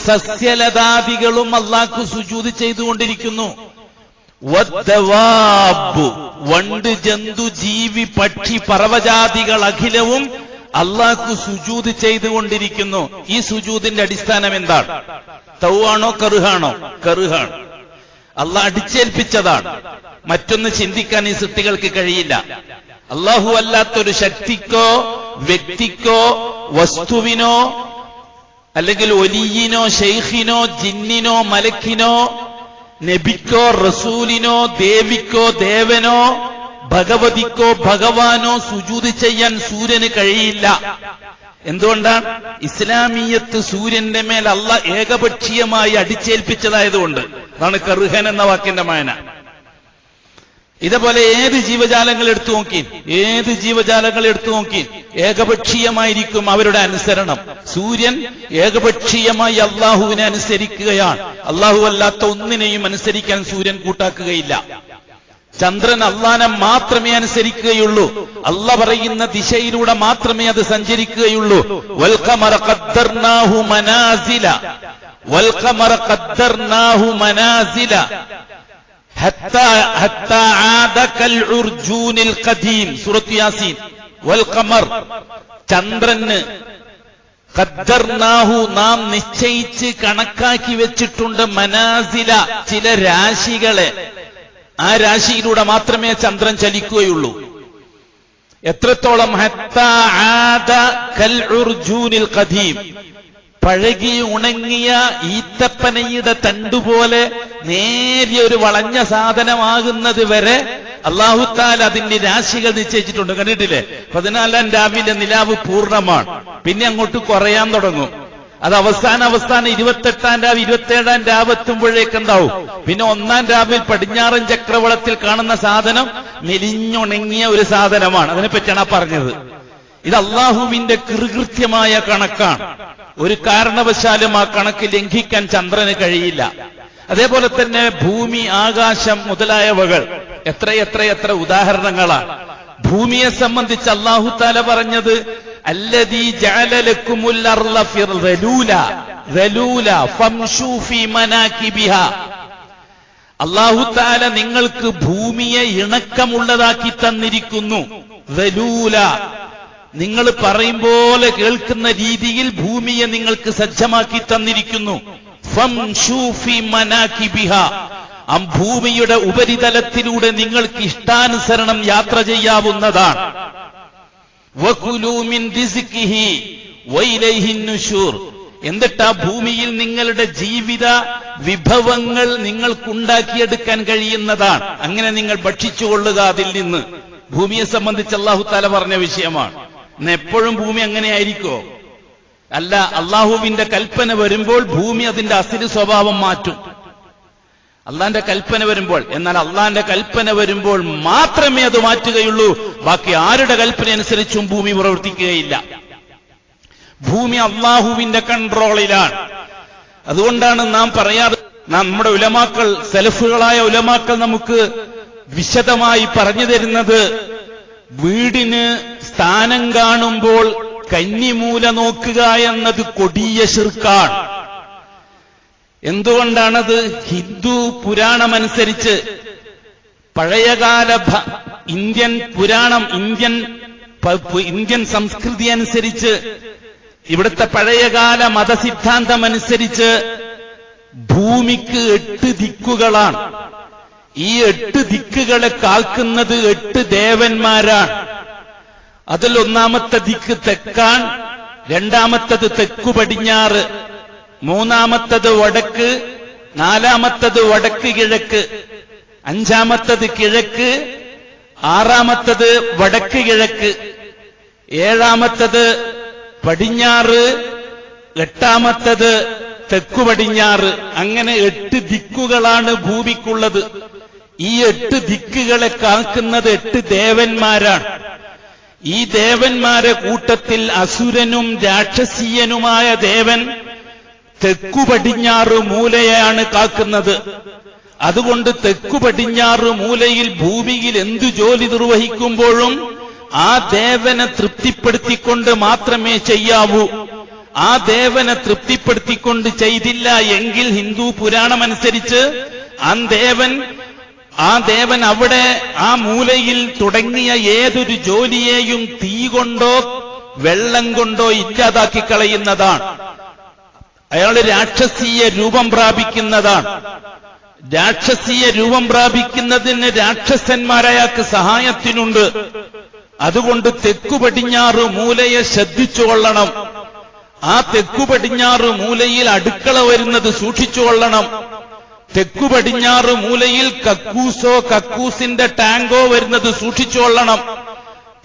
സസ്യലതാദികളും അള്ളാഹ്ക്ക് സുജൂദ് ചെയ്തുകൊണ്ടിരിക്കുന്നു. വദ്ദവാബ്, വണ്ട് ജന്തു ജീവി പക്ഷി പറവജാതികൾ അഖിലവും അള്ളാഹ്ക്ക് സുജൂദ് ചെയ്തുകൊണ്ടിരിക്കുന്നു. ഈ സുജൂദിന്റെ അടിസ്ഥാനം എന്താണ്? തൗവാണോ കറുഹാണോ? കറുഹാണ്. അള്ളാഹ് അടിച്ചേൽപ്പിച്ചതാണ്. മറ്റൊന്ന് ചിന്തിക്കാൻ ഈ സൃഷ്ടികൾക്ക് കഴിയില്ല. അള്ളാഹു അല്ലാത്തൊരു ശക്തിക്കോ വ്യക്തിക്കോ വസ്തുവിനോ അല്ലെങ്കിൽ ഒലിയിനോ ഷെയ്ഖിനോ ജിന്നിനോ മലക്കിനോ നബിക്കോ റസൂലിനോ ദേവിക്കോ ദേവനോ ഭഗവതിക്കോ ഭഗവാനോ സുജൂദ് ചെയ്യാൻ സൂര്യന് കഴിയില്ല. എന്തുകൊണ്ടാണ്? ഇസ്ലാമീയത്ത് സൂര്യന്റെ മേൽ അള്ളാഹ് ഏകപക്ഷീയമായി അടിച്ചേൽപ്പിച്ചതായതുകൊണ്ട്. അതാണ് കറുഹൻ എന്ന വാക്കിന്റെ മായന. ഇതേപോലെ ഏത് ജീവജാലങ്ങൾ എടുത്തു നോക്കി, ഏകപക്ഷീയമായിരിക്കും അവരുടെ അനുസരണം. സൂര്യൻ ഏകപക്ഷീയമായി അള്ളാഹുവിനെ അനുസരിക്കുകയാണ്. അള്ളാഹു അല്ലാത്ത ഒന്നിനെയും അനുസരിക്കാൻ സൂര്യൻ കൂട്ടാക്കുകയില്ല. ചന്ദ്രൻ അള്ളാനെ മാത്രമേ അനുസരിക്കുകയുള്ളൂ. അള്ളാഹ് പറയുന്ന ദിശയിലൂടെ മാത്രമേ അത് സഞ്ചരിക്കുകയുള്ളൂ. വൽ ഖമറ ഖദ്ദർനാഹു മനാസില ഹത്താ ആദ കൽ ഉർജൂനിൽ ഖദീം. സൂറത്ത് യാസീൻ. വൽ ഖമർ, ചന്ദ്രന് ഖദ്ദർനാഹു, നാം നിശ്ചയിച്ച് കണക്കാക്കി വെച്ചിട്ടുണ്ട്, മനാസില, ചില രാശികളെ. ആ രാശിയിലൂടെ മാത്രമേ ചന്ദ്രൻ ചലിക്കുകയുള്ളൂ. എത്രത്തോളം? ഹത്താ ആദ കൽ ഉർജൂനിൽ ഖദീം, പഴകി ഉണങ്ങിയ ഈത്തപ്പനയുടെ തണ്ടുപോലെ നേരിയ ഒരു വളഞ്ഞ സാധനമാകുന്നത് വരെ അല്ലാഹു തആല അതിന്റെ രാശികൾ നിശ്ചയിച്ചിട്ടുണ്ട്. കണ്ടിട്ടില്ലേ? 14-ാം രാവിലെ നിലാവ് പൂർണ്ണമാണ്. പിന്നെ അങ്ങോട്ട് കുറയാൻ തുടങ്ങും. അത് അവസാനം 28-ാം രാവ് 27-ാം രാവെത്തുമ്പോഴേക്കുണ്ടാവും. പിന്നെ 1-ാം രാവിൽ പടിഞ്ഞാറൻ ചക്രവളത്തിൽ കാണുന്ന സാധനം മെലിഞ്ഞുണങ്ങിയ ഒരു സാധനമാണ്. അതിനെപ്പറ്റിയാണ് പറഞ്ഞത്. ഇത് അള്ളാഹുവിന്റെ കൃത്യമായ കണക്കാണ്. ഒരു കാരണവശാലും ആ കണക്ക് ലംഘിക്കാൻ ചന്ദ്രന് കഴിയില്ല. അതേപോലെ തന്നെ ഭൂമി, ആകാശം മുതലായവകൾ എത്ര ഉദാഹരണങ്ങളാണ്. ഭൂമിയെ സംബന്ധിച്ച് അല്ലാഹു തആല പറഞ്ഞത് അല്ലദീ ജഅല ലക്കുമുൽ അർള ദലൂല ഫംശൂ ഫീ മനാകിബിഹാ. അല്ലാഹു തആല നിങ്ങൾക്ക് ഭൂമിയെ ഇണക്കമുള്ളതാക്കി തന്നിരിക്കുന്നു. ദലൂല, നിങ്ങൾ പറയും പോലെ കേൾക്കുന്ന രീതിയിൽ ഭൂമിയെ നിങ്ങൾക്ക് സജ്ജമാക്കി തന്നിരിക്കുന്നു. ഫംശൂ ഫീ മനാകിബിഹാ, ആ ഭൂമിയുടെ ഉപരിതലത്തിലൂടെ നിങ്ങൾക്ക് ഇഷ്ടാനുസരണം യാത്ര ചെയ്യാവുന്നതാണ്. വകുലൂ മിൻ റിസ്ഖിഹി വഇലൈഹിൻ നുശൂർ, എന്നിട്ട് ആ ഭൂമിയിൽ നിങ്ങളുടെ ജീവിത വിഭവങ്ങൾ നിങ്ങൾക്കുണ്ടാക്കിയെടുക്കാൻ കഴിയുന്നതാണ്. അങ്ങനെ നിങ്ങൾ ഭക്ഷിച്ചുകൊള്ളുക അതിൽ നിന്ന്. ഭൂമിയെ സംബന്ധിച്ച് അല്ലാഹു തആല പറഞ്ഞ വിഷയമാണ്. എപ്പോഴും ഭൂമി അങ്ങനെയായിരിക്കോ? അല്ല. അള്ളാഹുവിന്റെ കൽപ്പന വരുമ്പോൾ ഭൂമി അതിന്റെ അസില് സ്വഭാവം മാറ്റും. അള്ളാന്റെ കൽപ്പന വരുമ്പോൾ. എന്നാൽ അള്ളാന്റെ കൽപ്പന വരുമ്പോൾ മാത്രമേ അത് മാറ്റുകയുള്ളൂ. ബാക്കി ആരുടെ കൽപ്പന അനുസരിച്ചും ഭൂമി പ്രവർത്തിക്കുകയില്ല. ഭൂമി അള്ളാഹുവിന്റെ കൺട്രോളിലാണ്. അതുകൊണ്ടാണ് നാം പറയാറ്, നമ്മുടെ ഉലമാക്കൾ, സലഫുകളായ ഉലമാക്കൾ നമുക്ക് വിശദമായി പറഞ്ഞു തരുന്നത്, വീടിന് സ്ഥാനം കാണുമ്പോൾ കന്നിമൂല നോക്കുക എന്നത് കൊടിയ ശിർക്കാണ്. എന്തുകൊണ്ടാണത്? ഹിന്ദു പുരാണമനുസരിച്ച്, പഴയകാല ഇന്ത്യൻ പുരാണം, ഇന്ത്യൻ സംസ്കൃതി അനുസരിച്ച്, ഇവിടുത്തെ പഴയകാല മതസിദ്ധാന്തമനുസരിച്ച് ഭൂമിക്ക് 8 ദിക്കുകളാണ്. ഈ 8 ദിക്കുകളെ കാക്കുന്നത് 8 ദേവന്മാരാണ്. അതിൽ ഒന്നാമത്തെ ദിക്ക് തെക്കാൻ, രണ്ടാമത്തത് തെക്കു പടിഞ്ഞാറ്, മൂന്നാമത്തത് വടക്ക്, നാലാമത്തത് വടക്ക് കിഴക്ക്, അഞ്ചാമത്തത് കിഴക്ക്, ആറാമത്തത് വടക്ക് കിഴക്ക്, ഏഴാമത്തത് പടിഞ്ഞാറ്, എട്ടാമത്തത് തെക്കു പടിഞ്ഞാറ്. അങ്ങനെ 8 ദിക്കുകളാണ് ഭൂമിക്കുള്ളത്. ഈ 8 ദിക്കുകളെ കാക്കുന്നത് 8 ദേവന്മാരാണ്. ഈ ദേവന്മാരെ കൂട്ടത്തിൽ അസുരനും രാക്ഷസീയനുമായ ദേവൻ തെക്കു പടിഞ്ഞാറ് മൂലയാണ് കാക്കുന്നത്. അതുകൊണ്ട് തെക്കു പടിഞ്ഞാറ് മൂലയിൽ ഭൂമിയിൽ എന്തു ജോലി നിർവഹിക്കുമ്പോഴും ആ ദേവനെ തൃപ്തിപ്പെടുത്തിക്കൊണ്ട് മാത്രമേ ചെയ്യാവൂ. ആ ദേവനെ തൃപ്തിപ്പെടുത്തിക്കൊണ്ട് ചെയ്തില്ല എങ്കിൽ ഹിന്ദു പുരാണമനുസരിച്ച് ആ ദേവൻ അവിടെ ആ മൂലയിൽ തുടങ്ങിയ ഏതൊരു ജോലിയെയും തീ കൊണ്ടോ വെള്ളം കൊണ്ടോ ഇല്ലാതാക്കി കളയുന്നതാണ്. അയാൾ രാക്ഷസീയ രൂപം പ്രാപിക്കുന്നതാണ്. രാക്ഷസീയ രൂപം പ്രാപിക്കുന്നതിന് രാക്ഷസന്മാരയാൾക്ക് സഹായത്തിനുണ്ട്. അതുകൊണ്ട് തെക്കു പടിഞ്ഞാറ് മൂലയെ ശ്രദ്ധിച്ചുകൊള്ളണം. ആ തെക്കു പടിഞ്ഞാറ് മൂലയിൽ അടുക്കള വരുന്നത് സൂക്ഷിച്ചുകൊള്ളണം. തെക്കു പടിഞ്ഞാറ് മൂലയിൽ കക്കൂസിന്റെ ടാങ്കോ വരുന്നത് സൂക്ഷിച്ചുകൊള്ളണം.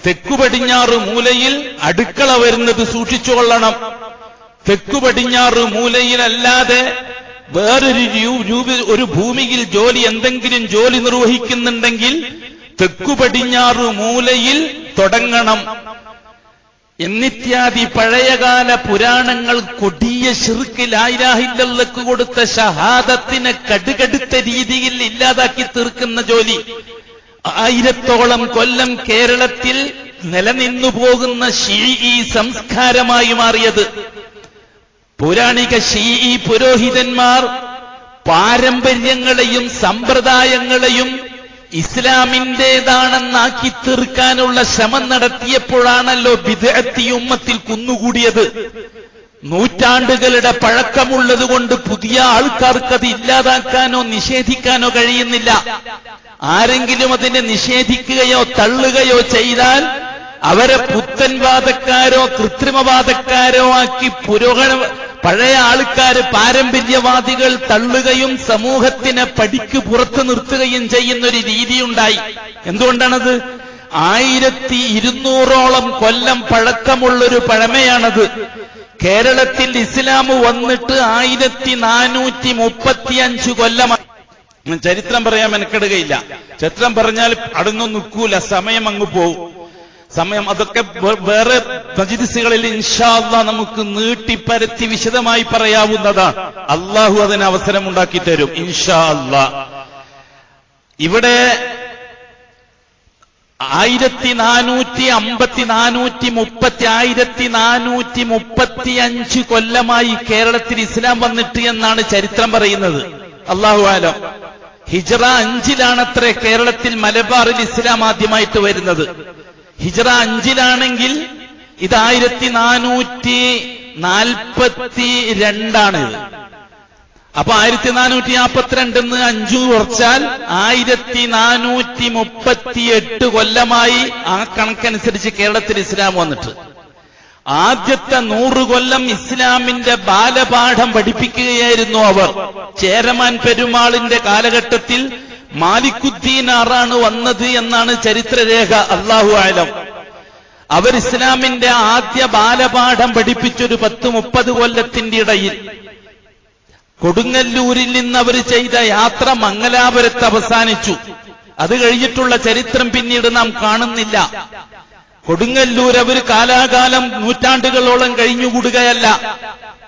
തെക്കു പടിഞ്ഞാറ് മൂലയിൽ അടുക്കള വരുന്നത് സൂക്ഷിച്ചുകൊള്ളണം. തെക്കു പടിഞ്ഞാറ് മൂലയിലല്ലാതെ വേറൊരു ഭൂമിയിൽ എന്തെങ്കിലും ജോലി നിർവഹിക്കുന്നുണ്ടെങ്കിൽ തെക്കു പടിഞ്ഞാറ് മൂലയിൽ തുടങ്ങണം എന്നിത്യാദി പഴയകാല പുരാണങ്ങൾ കൊടിയ ശിർക്ക് ലാ ഇലാഹ ഇല്ലല്ലാഹ് കൊടുത്ത ഷഹാദത്തിനെ കടുകടുത്ത രീതിയിൽ ഇല്ലാതാക്കി തീർക്കുന്ന ജോലി 1000ഓളം കൊല്ലം കേരളത്തിൽ നിലനിന്നു പോകുന്ന ശീഈ സംസ്കാരമായി മാറിയത്. പൗരാണിക ശീഈ പുരോഹിതന്മാർ പാരമ്പര്യങ്ങളെയും സമ്പ്രദായങ്ങളെയും ഇസ്ലാമിന്റേതാണെന്നാക്കി തീർക്കാനുള്ള ശ്രമം നടത്തിയപ്പോഴാണല്ലോ ബിദ്അത്ത് ഉമ്മത്തിൽ കുന്നുകൂടിയത്. നൂറ്റാണ്ടുകളുടെ പഴക്കമുള്ളതുകൊണ്ട് പുതിയ ആൾക്കാർക്കത് ഇല്ലാതാക്കാനോ നിഷേധിക്കാനോ കഴിയുന്നില്ല. ആരെങ്കിലും അതിനെ നിഷേധിക്കുകയോ തള്ളുകയോ ചെയ്താൽ അവരെ പുത്തൻവാദക്കാരോ കൃത്രിമവാദക്കാരോ ആക്കി പഴയ ആൾക്കാര് പാരമ്പര്യവാദികൾ തള്ളുകയും സമൂഹത്തിനെ പടിക്ക് പുറത്തു നിർത്തുകയും ചെയ്യുന്നൊരു രീതിയുണ്ടായി. എന്തുകൊണ്ടാണത്? 1200ഓളം കൊല്ലം പഴക്കമുള്ളൊരു പഴമയാണത്. കേരളത്തിൽ ഇസ്ലാം വന്നിട്ട് 1435 കൊല്ലമാണ്. ചരിത്രം പറയാൻ മെനക്കെടുകയില്ല. ചരിത്രം പറഞ്ഞാൽ അടുന്നും നിൽക്കൂല, സമയം അങ്ങ് പോവും. അതൊക്കെ വേറെ മജ്‌ലിസുകളിൽ ഇൻഷാ അല്ലാഹ് നമുക്ക് നീട്ടിപ്പരത്തി വിശദമായി പറയാവുന്നതാണ്. അള്ളാഹു അതിന് അവസരം ഉണ്ടാക്കി തരും ഇൻഷാ അല്ലാഹ്. ഇവിടെ 1435 കൊല്ലമായി കേരളത്തിൽ ഇസ്ലാം വന്നിട്ട് എന്നാണ് ചരിത്രം പറയുന്നത്. അല്ലാഹു ആലം. ഹിജ്റ 5-ലാണത്രേ കേരളത്തിൽ മലബാറിൽ ഇസ്ലാം ആദ്യമായിട്ട് വരുന്നത്. ഹിജ്റ 5-ലാണെങ്കിൽ ഇത് 1442 അപ്പൊ 1442 5 കുറച്ചാൽ 1438 കൊല്ലമായി. ആ കണക്കനുസരിച്ച് കേരളത്തിൽ ഇസ്ലാം വന്നിട്ട് ആദ്യത്തെ 100 കൊല്ലം ഇസ്ലാമിന്റെ ബാലപാഠം പഠിപ്പിക്കുകയായിരുന്നു അവർ. ചേരമാൻ പെരുമാളിന്റെ കാലഘട്ടത്തിൽ മാലിക്കുദ്ദീനാറാണ് വന്നത് എന്നാണ് ചരിത്രരേഖ. അല്ലാഹു ആലം. അവർ ഇസ്ലാമിന്റെ ആദ്യ ബാലപാഠം പഠിപ്പിച്ചൊരു 10-30 കൊല്ലത്തിന്റെ ഇടയിൽ കൊടുങ്ങല്ലൂരിൽ നിന്ന് അവർ ചെയ്ത യാത്ര മംഗലാപുരത്ത് അവസാനിച്ചു. അത് കഴിഞ്ഞിട്ടുള്ള ചരിത്രം പിന്നീട് നാം കാണുന്നില്ല. കൊടുങ്ങല്ലൂർ അവർ കാലാകാലം നൂറ്റാണ്ടുകളോളം കഴിഞ്ഞുകൂടുകയല്ല.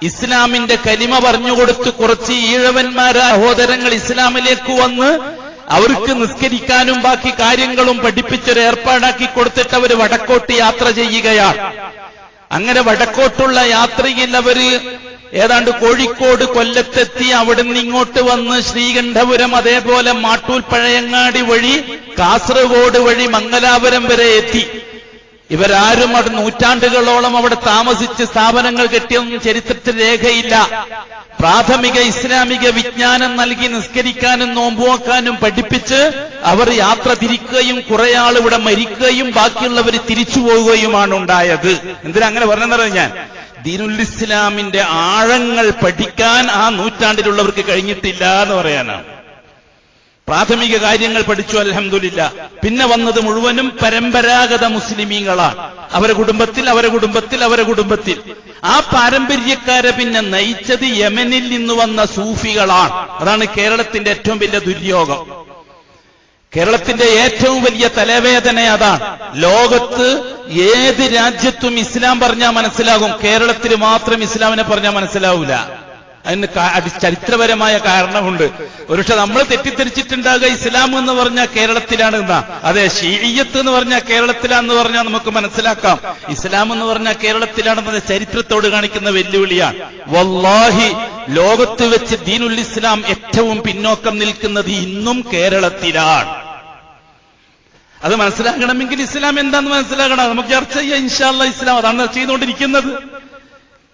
ഇസ്ലാമിന്റെ കലിമ പറഞ്ഞുകൊടുത്ത് കുറച്ച് ഈഴവന്മാരായ സഹോദരങ്ങൾ ഇസ്ലാമിലേക്ക് വന്ന് അവർക്ക് നിസ്കരിക്കാനും ബാക്കി കാര്യങ്ങളും പഠിപ്പിച്ചൊരു ഏർപ്പാടാക്കി കൊടുത്തിട്ട് അവർ വടക്കോട്ട് യാത്ര ചെയ്യുകയാണ്. അങ്ങനെ വടക്കോട്ടുള്ള യാത്രയിൽ അവര് ഏതാണ്ട് കോഴിക്കോട് കൊല്ലത്തെത്തി. അവിടുന്ന് ഇങ്ങോട്ട് വന്ന് ശ്രീകണ്ഠപുരം അതേപോലെ മാട്ടൂൽ പഴയങ്ങാടി വഴി കാസർഗോഡ് വഴി മംഗലാപുരം വരെ എത്തി. ഇവരാരും അവിടെ നൂറ്റാണ്ടുകളോളം അവിടെ താമസിച്ച് സ്ഥാപനങ്ങൾ കെട്ടിയൊന്നും ചരിത്രത്തിൽ രേഖയില്ല. പ്രാഥമിക ഇസ്ലാമിക വിജ്ഞാനം നൽകി നിസ്കരിക്കാനും നോമ്പുവെക്കാനും പഠിപ്പിച്ച് അവർ യാത്ര തിരിക്കുകയും കുറെ ആൾ ഇവിടെ മരിക്കുകയും ബാക്കിയുള്ളവർ തിരിച്ചു പോവുകയുമാണ് ഉണ്ടായത്. എന്തിനാ അങ്ങനെ പറഞ്ഞെന്നറിയാം ഞാൻ? ദീനുൽ ഇസ്ലാമിന്റെ ആഴങ്ങൾ പഠിക്കാൻ ആ നൂറ്റാണ്ടിലുള്ളവർക്ക് കഴിഞ്ഞിട്ടില്ല എന്ന് പറയാനാണ്. പ്രാഥമിക കാര്യങ്ങൾ പഠിച്ചു, അൽഹംദുലില്ലാ. പിന്നെ വന്നത് മുഴുവനും പരമ്പരാഗത മുസ്ലിമീങ്ങളാണ്. അവരെ കുടുംബത്തിൽ ആ പാരമ്പര്യക്കാരെ പിന്നെ നയിച്ചത് യമനിൽ നിന്ന് വന്ന സൂഫികളാണ്. അതാണ് കേരളത്തിന്റെ ഏറ്റവും വലിയ ദുര്യോഗം. കേരളത്തിന്റെ ഏറ്റവും വലിയ തലവേദന അതാണ്. ലോകത്ത് ഏത് രാജ്യത്തും ഇസ്ലാം പറഞ്ഞാൽ മനസ്സിലാകും, കേരളത്തിൽ മാത്രം ഇസ്ലാമിനെ പറഞ്ഞാൽ മനസ്സിലാവൂല. അതിന് ചരിത്രപരമായ കാരണമുണ്ട്. ഒരുപക്ഷെ നമ്മൾ തെറ്റിദ്ധരിച്ചിട്ടുണ്ടാകുക ഇസ്ലാം എന്ന് പറഞ്ഞാൽ കേരളത്തിലാണ് എന്നാ. അതെ, ഷീഇയ്യത്ത് എന്ന് പറഞ്ഞാൽ കേരളത്തിലാണെന്ന് പറഞ്ഞാൽ നമുക്ക് മനസ്സിലാക്കാം. ഇസ്ലാം എന്ന് പറഞ്ഞാൽ കേരളത്തിലാണെന്നത് ചരിത്രത്തോട് കാണിക്കുന്ന വെല്ലുവിളിയാണ്. വല്ലാഹി, ലോകത്ത് വെച്ച് ദീനുൽ ഇസ്ലാം ഏറ്റവും പിന്നോക്കം നിൽക്കുന്നത് ഇന്നും കേരളത്തിലാണ്. അത് മനസ്സിലാക്കണമെങ്കിൽ ഇസ്ലാം എന്താന്ന് മനസ്സിലാക്കണം. നമുക്ക് ചർച്ച ചെയ്യാം ഇൻഷാ അല്ലാഹ്. ഇസ്ലാം അതാണ് ചെയ്തുകൊണ്ടിരിക്കുന്നത്.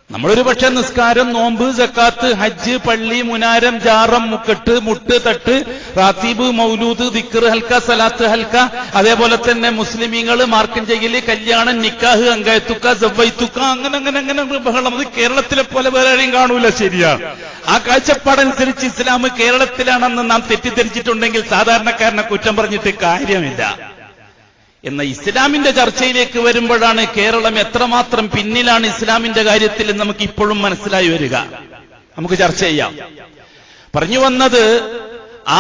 നമ്മളൊരു പക്ഷേ നിസ്കാരം, നോമ്പ്, സക്കാത്ത്, ഹജ്ജ്, പള്ളി, മുനാരം, ജാറം, മുക്കെട്ട്, മുട്ട്, തട്ട്, റാത്തീബ്, മൗലൂദ്, ദിക്ർ, ഹൽക്ക, സലാത്ത് ഹൽക്ക, അതേപോലെ തന്നെ മുസ്ലിമീങ്ങൾ മാർക്കം ചെയ്യല്, കല്യാണം, നിക്കാഹ്, അങ്കയത്തുക്ക, സവ്വൈത്തുക്ക, അങ്ങനെ ബഹളം. അത് കേരളത്തിലെ പോലെ വേറെ ആരെയും കാണൂല. ശരിയാണ്. ആ കാഴ്ചപ്പാടനുസരിച്ച് ഇസ്ലാം കേരളത്തിലാണെന്ന് നാം തെറ്റിദ്ധരിച്ചിട്ടുണ്ടെങ്കിൽ സാധാരണക്കാരനെ കുറ്റം പറഞ്ഞിട്ട് കാര്യമില്ല. എന്ന ഇസ്ലാമിന്റെ ചർച്ചയിലേക്ക് വരുമ്പോഴാണ് കേരളം എത്രമാത്രം പിന്നിലാണ് ഇസ്ലാമിന്റെ കാര്യത്തിൽ നമുക്ക് ഇപ്പോഴും മനസ്സിലായി വരിക. നമുക്ക് ചർച്ച ചെയ്യാം. പറഞ്ഞു വന്നത്,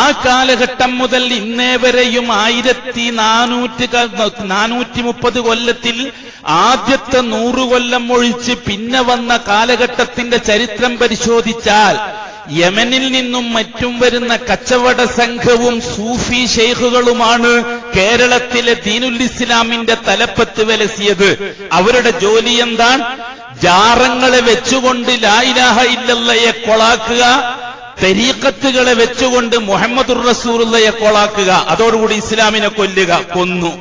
ആ കാലഘട്ടം മുതൽ ഇന്നേ വരെയും 1430 കൊല്ലത്തിൽ ആദ്യത്തെ 100 കൊല്ലം ഒഴിച്ച് പിന്നെ വന്ന കാലഘട്ടത്തിന്റെ ചരിത്രം പരിശോധിച്ചാൽ യമനിൽ നിന്നും മറ്റും വരുന്ന കച്ചവട സംഘവും സൂഫി ഷെയ്ഖുകളുമാണ് കേരളത്തിലെ ദീനുൽ ഇസ്ലാമിന്റെ തലപ്പത്ത് വിലസിയത്. അവരുടെ ജോലി എന്താണ്? ജാറങ്ങളെ വെച്ചുകൊണ്ട് ലാ ഇലാഹ ഇല്ലല്ലയെ കൊളാക്കുക, തരീഖത്തുകളെ വെച്ചുകൊണ്ട് മുഹമ്മദുർ റസൂലുള്ളയെ കൊളാക്കുക, അതോടുകൂടി ഇസ്ലാമിനെ കൊന്നു.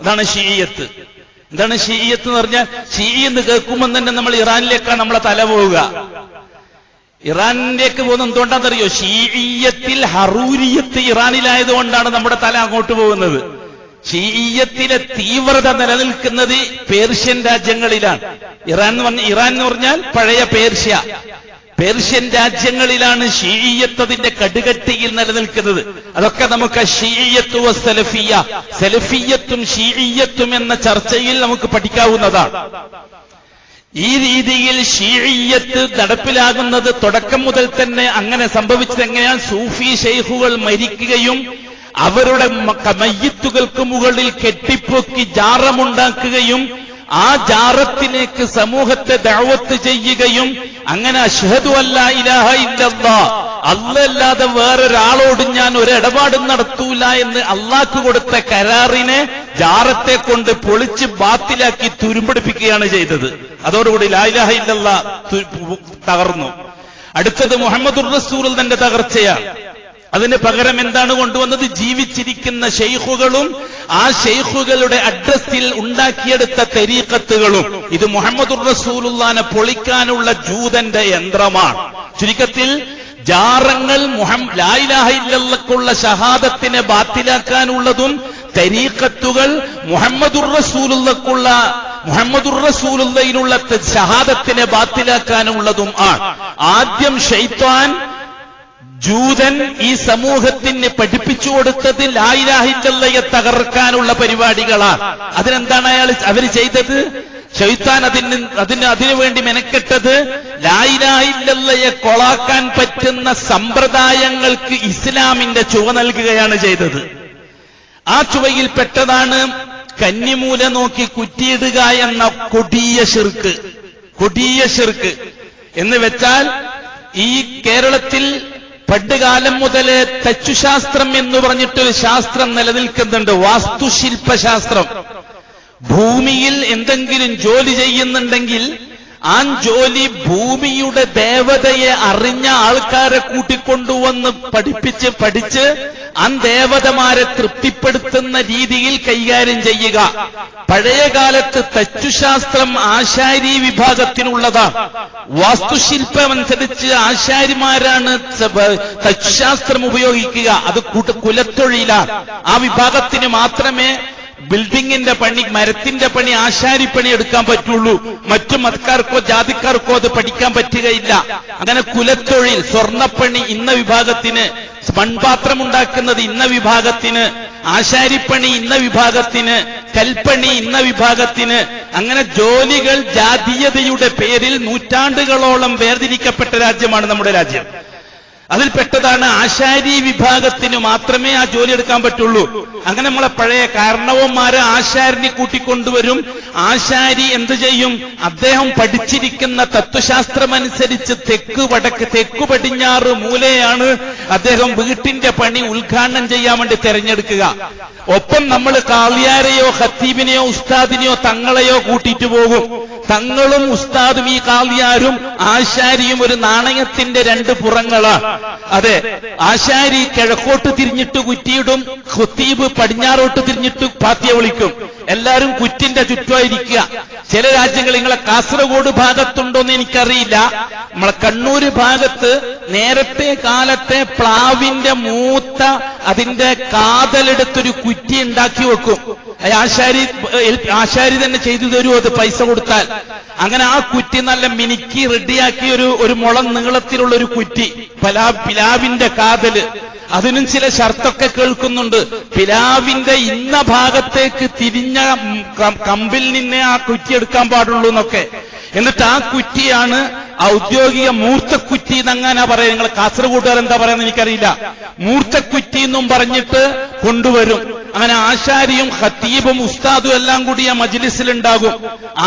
അതാണ് ഷീഇയ്യത്ത്. എന്താണ് ഷീഇയ്യത്ത് എന്ന് പറഞ്ഞാൽ? ഷീഇ എന്ന് കേൾക്കുമ്പോൾ തന്നെ നമ്മൾ ഇറാനിലേക്കാണ് നമ്മളെ തല പോവുക. ഇറാനിലേക്ക് പോകുന്നത് എന്തുകൊണ്ടാണെന്നറിയോ? ഷീഇയ്യത്തിൽ ഹറൂരിയത്ത് ഇറാനിലായതുകൊണ്ടാണ് നമ്മുടെ തല അങ്ങോട്ട് പോകുന്നത്. ഷീഇയ്യത്തിലെ തീവ്രത നിലനിൽക്കുന്നത് പേർഷ്യൻ രാജ്യങ്ങളിലാണ്. ഇറാൻ എന്ന് പറഞ്ഞാൽ പഴയ പേർഷ്യൻ രാജ്യങ്ങളിലാണ് ഷീഇയ്യത്ത് അതിന്റെ കടുകട്ടിയിൽ നിലനിൽക്കുന്നത്. അതൊക്കെ നമുക്ക് ഷീഇയ്യത്തു വസ്സലഫിയ്യ, സലഫിയ്യത്തും ഷീഇയ്യത്തും എന്ന ചർച്ചയിൽ നമുക്ക് പഠിക്കാവുന്നതാണ്. ഈ രീതിയിൽ ഷീഇയ്യത്ത് നടപ്പിലാകുന്നത് തുടക്കം മുതൽ തന്നെ അങ്ങനെ സംഭവിച്ചത് എങ്ങനെയാണ്? സൂഫി ഷെയ്ഖുകൾ മരിക്കുകയും അവരുടെ മയ്യിത്തുകൾക്ക് മുകളിൽ കെട്ടിപ്പൊക്കി ജാറമുണ്ടാക്കുകയും ആ ജാറത്തിലേക്ക് സമൂഹത്തെ ദഅവത്ത് ചെയ്യുകയും അങ്ങനെ അശ്ഹദു അല്ലാ ഇലാഹ ഇല്ലല്ലാഹ്, അല്ലാതെ വേറൊരാളോട് ഞാൻ ഒരിടപാടും നടത്തൂല എന്ന് അള്ളാഹ്ക്ക് കൊടുത്ത കരാറിനെ ജാറത്തെ കൊണ്ട് പൊളിച്ച് ബാത്തിലാക്കി തുരുമ്പെടുപ്പിക്കുകയാണ് ചെയ്തത്. അതോടുകൂടി ലാ ഇലാഹ ഇല്ലല്ലാഹ് തകർന്നു. അടുത്തത് മുഹമ്മദുർ റസൂൽ തന്റെ തകർച്ചയാണ്. അതിന് പകരം എന്താണ് കൊണ്ടുവന്നത്? ജീവിച്ചിരിക്കുന്ന ഷെയ്ഖുകളും ആ ഷെയ്ഖുകളുടെ അഡ്രസ്സിൽ ഉണ്ടാക്കിയെടുത്ത തരീഖത്തുകളും. ഇത് മുഹമ്മദുർ റസൂലുള്ളാനെ പൊളിക്കാനുള്ള ജൂതന്റെ യന്ത്രമാണ്. ചുരുക്കത്തിൽ ജാറങ്ങൾ ലാ ഇലാഹ ഇല്ലല്ലാഹുള്ള ഷഹാദത്തിനെ ബാത്തിലാക്കാനുള്ളതും തരീഖത്തുകൾ മുഹമ്മദുർ റസൂലുള്ളയിലുള്ള ഷഹാദത്തിനെ ബാത്തിലാക്കാനുള്ളതും ആണ്. ആദ്യം ശൈത്താൻ, ജൂതൻ ഈ സമൂഹത്തിന് പഠിപ്പിച്ചു കൊടുത്തത് ലാ ഇലാഹ ഇല്ലല്ലയെ തകർക്കാനുള്ള പരിപാടികളാണ്. അതിനെന്താണ് അവര് ചെയ്തത്? ശൈത്താൻ അതിനുവേണ്ടി മെനക്കെട്ടത് ലാ ഇലാഹ ഇല്ലല്ലയെ കൊളാക്കാൻ പറ്റുന്ന സമ്പ്രദായങ്ങൾക്ക് ഇസ്ലാമിന്റെ ചുവ നൽകുകയാണ് ചെയ്തത്. ആ ചുവയിൽ പെട്ടതാണ് കന്നിമൂല നോക്കി കുറ്റിയിടുക എന്ന കൊടിയ ശിർക്ക് എന്ന് വെച്ചാൽ, ഈ കേരളത്തിൽ പണ്ടുകാലം മുതലേ തച്ചുശാസ്ത്രം എന്ന് പറഞ്ഞിട്ടൊരു ശാസ്ത്രം നിലനിൽക്കുന്നുണ്ട്. വാസ്തുശില്പശാസ്ത്രം. ഭൂമിയിൽ എന്തെങ്കിലും ജോലി ചെയ്യുന്നുണ്ടെങ്കിൽ ആ ജോലി ഭൂമിയുടെ ദേവതയെ അറിഞ്ഞ ആൾക്കാരെ കൂട്ടിക്കൊണ്ടുവന്ന് പഠിച്ച് ആ ദേവതമാരെ തൃപ്തിപ്പെടുത്തുന്ന രീതിയിൽ കൈകാര്യം ചെയ്യുക. പഴയകാലത്ത് തച്ചുശാസ്ത്രം ആശാരി വിഭാഗത്തിനുള്ളതാണ്. വാസ്തുശില്പമനുസരിച്ച് ആശാരിമാരാണ് തച്ചുശാസ്ത്രം ഉപയോഗിക്കുക. അത് കുലത്തൊഴിലാണ്. ആ വിഭാഗത്തിന് മാത്രമേ ബിൽഡിങ്ങിന്റെ പണി, മരത്തിന്റെ പണി, ആശാരിപ്പണി എടുക്കാൻ പറ്റുള്ളൂ. മറ്റു മതക്കാർക്കോ ജാതിക്കാർക്കോ അത് പഠിക്കാൻ പറ്റുകയില്ല. അങ്ങനെ കുലത്തൊഴിൽ, സ്വർണ്ണപ്പണി ഇന്ന വിഭാഗത്തിന്, മൺപാത്രം ഉണ്ടാക്കുന്നത് ഇന്ന വിഭാഗത്തിന്, ആശാരിപ്പണി ഇന്ന വിഭാഗത്തിന്, കൽപ്പണി ഇന്ന വിഭാഗത്തിന്, അങ്ങനെ ജോലികൾ ജാതീയതയുടെ പേരിൽ നൂറ്റാണ്ടുകളോളം വേർതിരിക്കപ്പെട്ട രാജ്യമാണ് നമ്മുടെ രാജ്യം. അതിൽപ്പെട്ടതാണ് ആശാരി വിഭാഗത്തിന് മാത്രമേ ആ ജോലി എടുക്കാൻ പറ്റുള്ളൂ. അങ്ങനെ നമ്മളെ പഴയ കാരണവന്മാര് ആശാരിനെ കൂട്ടിക്കൊണ്ടുവരും. ആശാരി എന്ത് ചെയ്യും? അദ്ദേഹം പഠിച്ചിരിക്കുന്ന തത്വശാസ്ത്രമനുസരിച്ച് തെക്കു പടിഞ്ഞാറ് മൂലയാണ് അദ്ദേഹം വീട്ടിന്റെ പണി ഉദ്ഘാടനം ചെയ്യാൻ വേണ്ടി തെരഞ്ഞെടുക്കുക. ഒപ്പം നമ്മൾ കാളിയാരെയോ ഖത്തീബിനെയോ ഉസ്താദിനെയോ തങ്ങളെയോ കൂട്ടിയിട്ട് പോകും. തങ്ങളും ഉസ്താദും ഈ കാളിയാരും ആശാരിയും ഒരു നാണയത്തിന്റെ രണ്ട് പുറങ്ങളാണ്. അതെ, ആശാരി കിഴക്കോട്ട് തിരിഞ്ഞിട്ട് കുറ്റിയിടും, ഖത്തീബ് പടിഞ്ഞാറോട്ട് തിരിഞ്ഞിട്ട് പാത്തിയെ വിളിക്കും. എല്ലാവരും കുറ്റിന്റെ ചുറ്റുമായിരിക്കുക. ചില രാജ്യങ്ങൾ, നിങ്ങളെ കാസർഗോഡ് ഭാഗത്തുണ്ടോന്ന് എനിക്കറിയില്ല, നമ്മളെ കണ്ണൂര് ഭാഗത്ത് നേരത്തെ കാലത്തെ പ്ലാവിന്റെ മൂത്ത അതിന്റെ കാതലെടുത്തൊരു കുറ്റി ഉണ്ടാക്കി വെക്കും. ആശാരി തന്നെ ചെയ്തു തരൂ, അത് പൈസ കൊടുത്താൽ. അങ്ങനെ ആ കുറ്റി നല്ല മിനുക്കി റെഡിയാക്കി ഒരു മുളം നീളത്തിലുള്ള ഒരു കുറ്റി, പിലാവിന്റെ കാതല്. അതിനും ചില ഷർത്തൊക്കെ കേൾക്കുന്നുണ്ട്. പിലാവിന്റെ ഇന്ന ഭാഗത്തേക്ക് തിരിഞ്ഞ കമ്പിൽ നിന്നേ ആ കുറ്റി എടുക്കാൻ പാടുള്ളൂ എന്നൊക്കെ. എന്നിട്ട് ആ കുറ്റിയാണ് ഔദ്യോഗിക മൂർത്തക്കുറ്റി എന്നങ്ങനെ പറയാം. നിങ്ങൾ കാസർഗോഡുകാർ എന്താ പറയാന്ന് എനിക്കറിയില്ല. മൂർത്തക്കുറ്റി എന്നും പറഞ്ഞിട്ട് കൊണ്ടുവരും. അങ്ങനെ ആശാരിയും ഖത്തീബും ഉസ്താദും എല്ലാം കൂടി ആ മജ്ലിസിലുണ്ടാകും.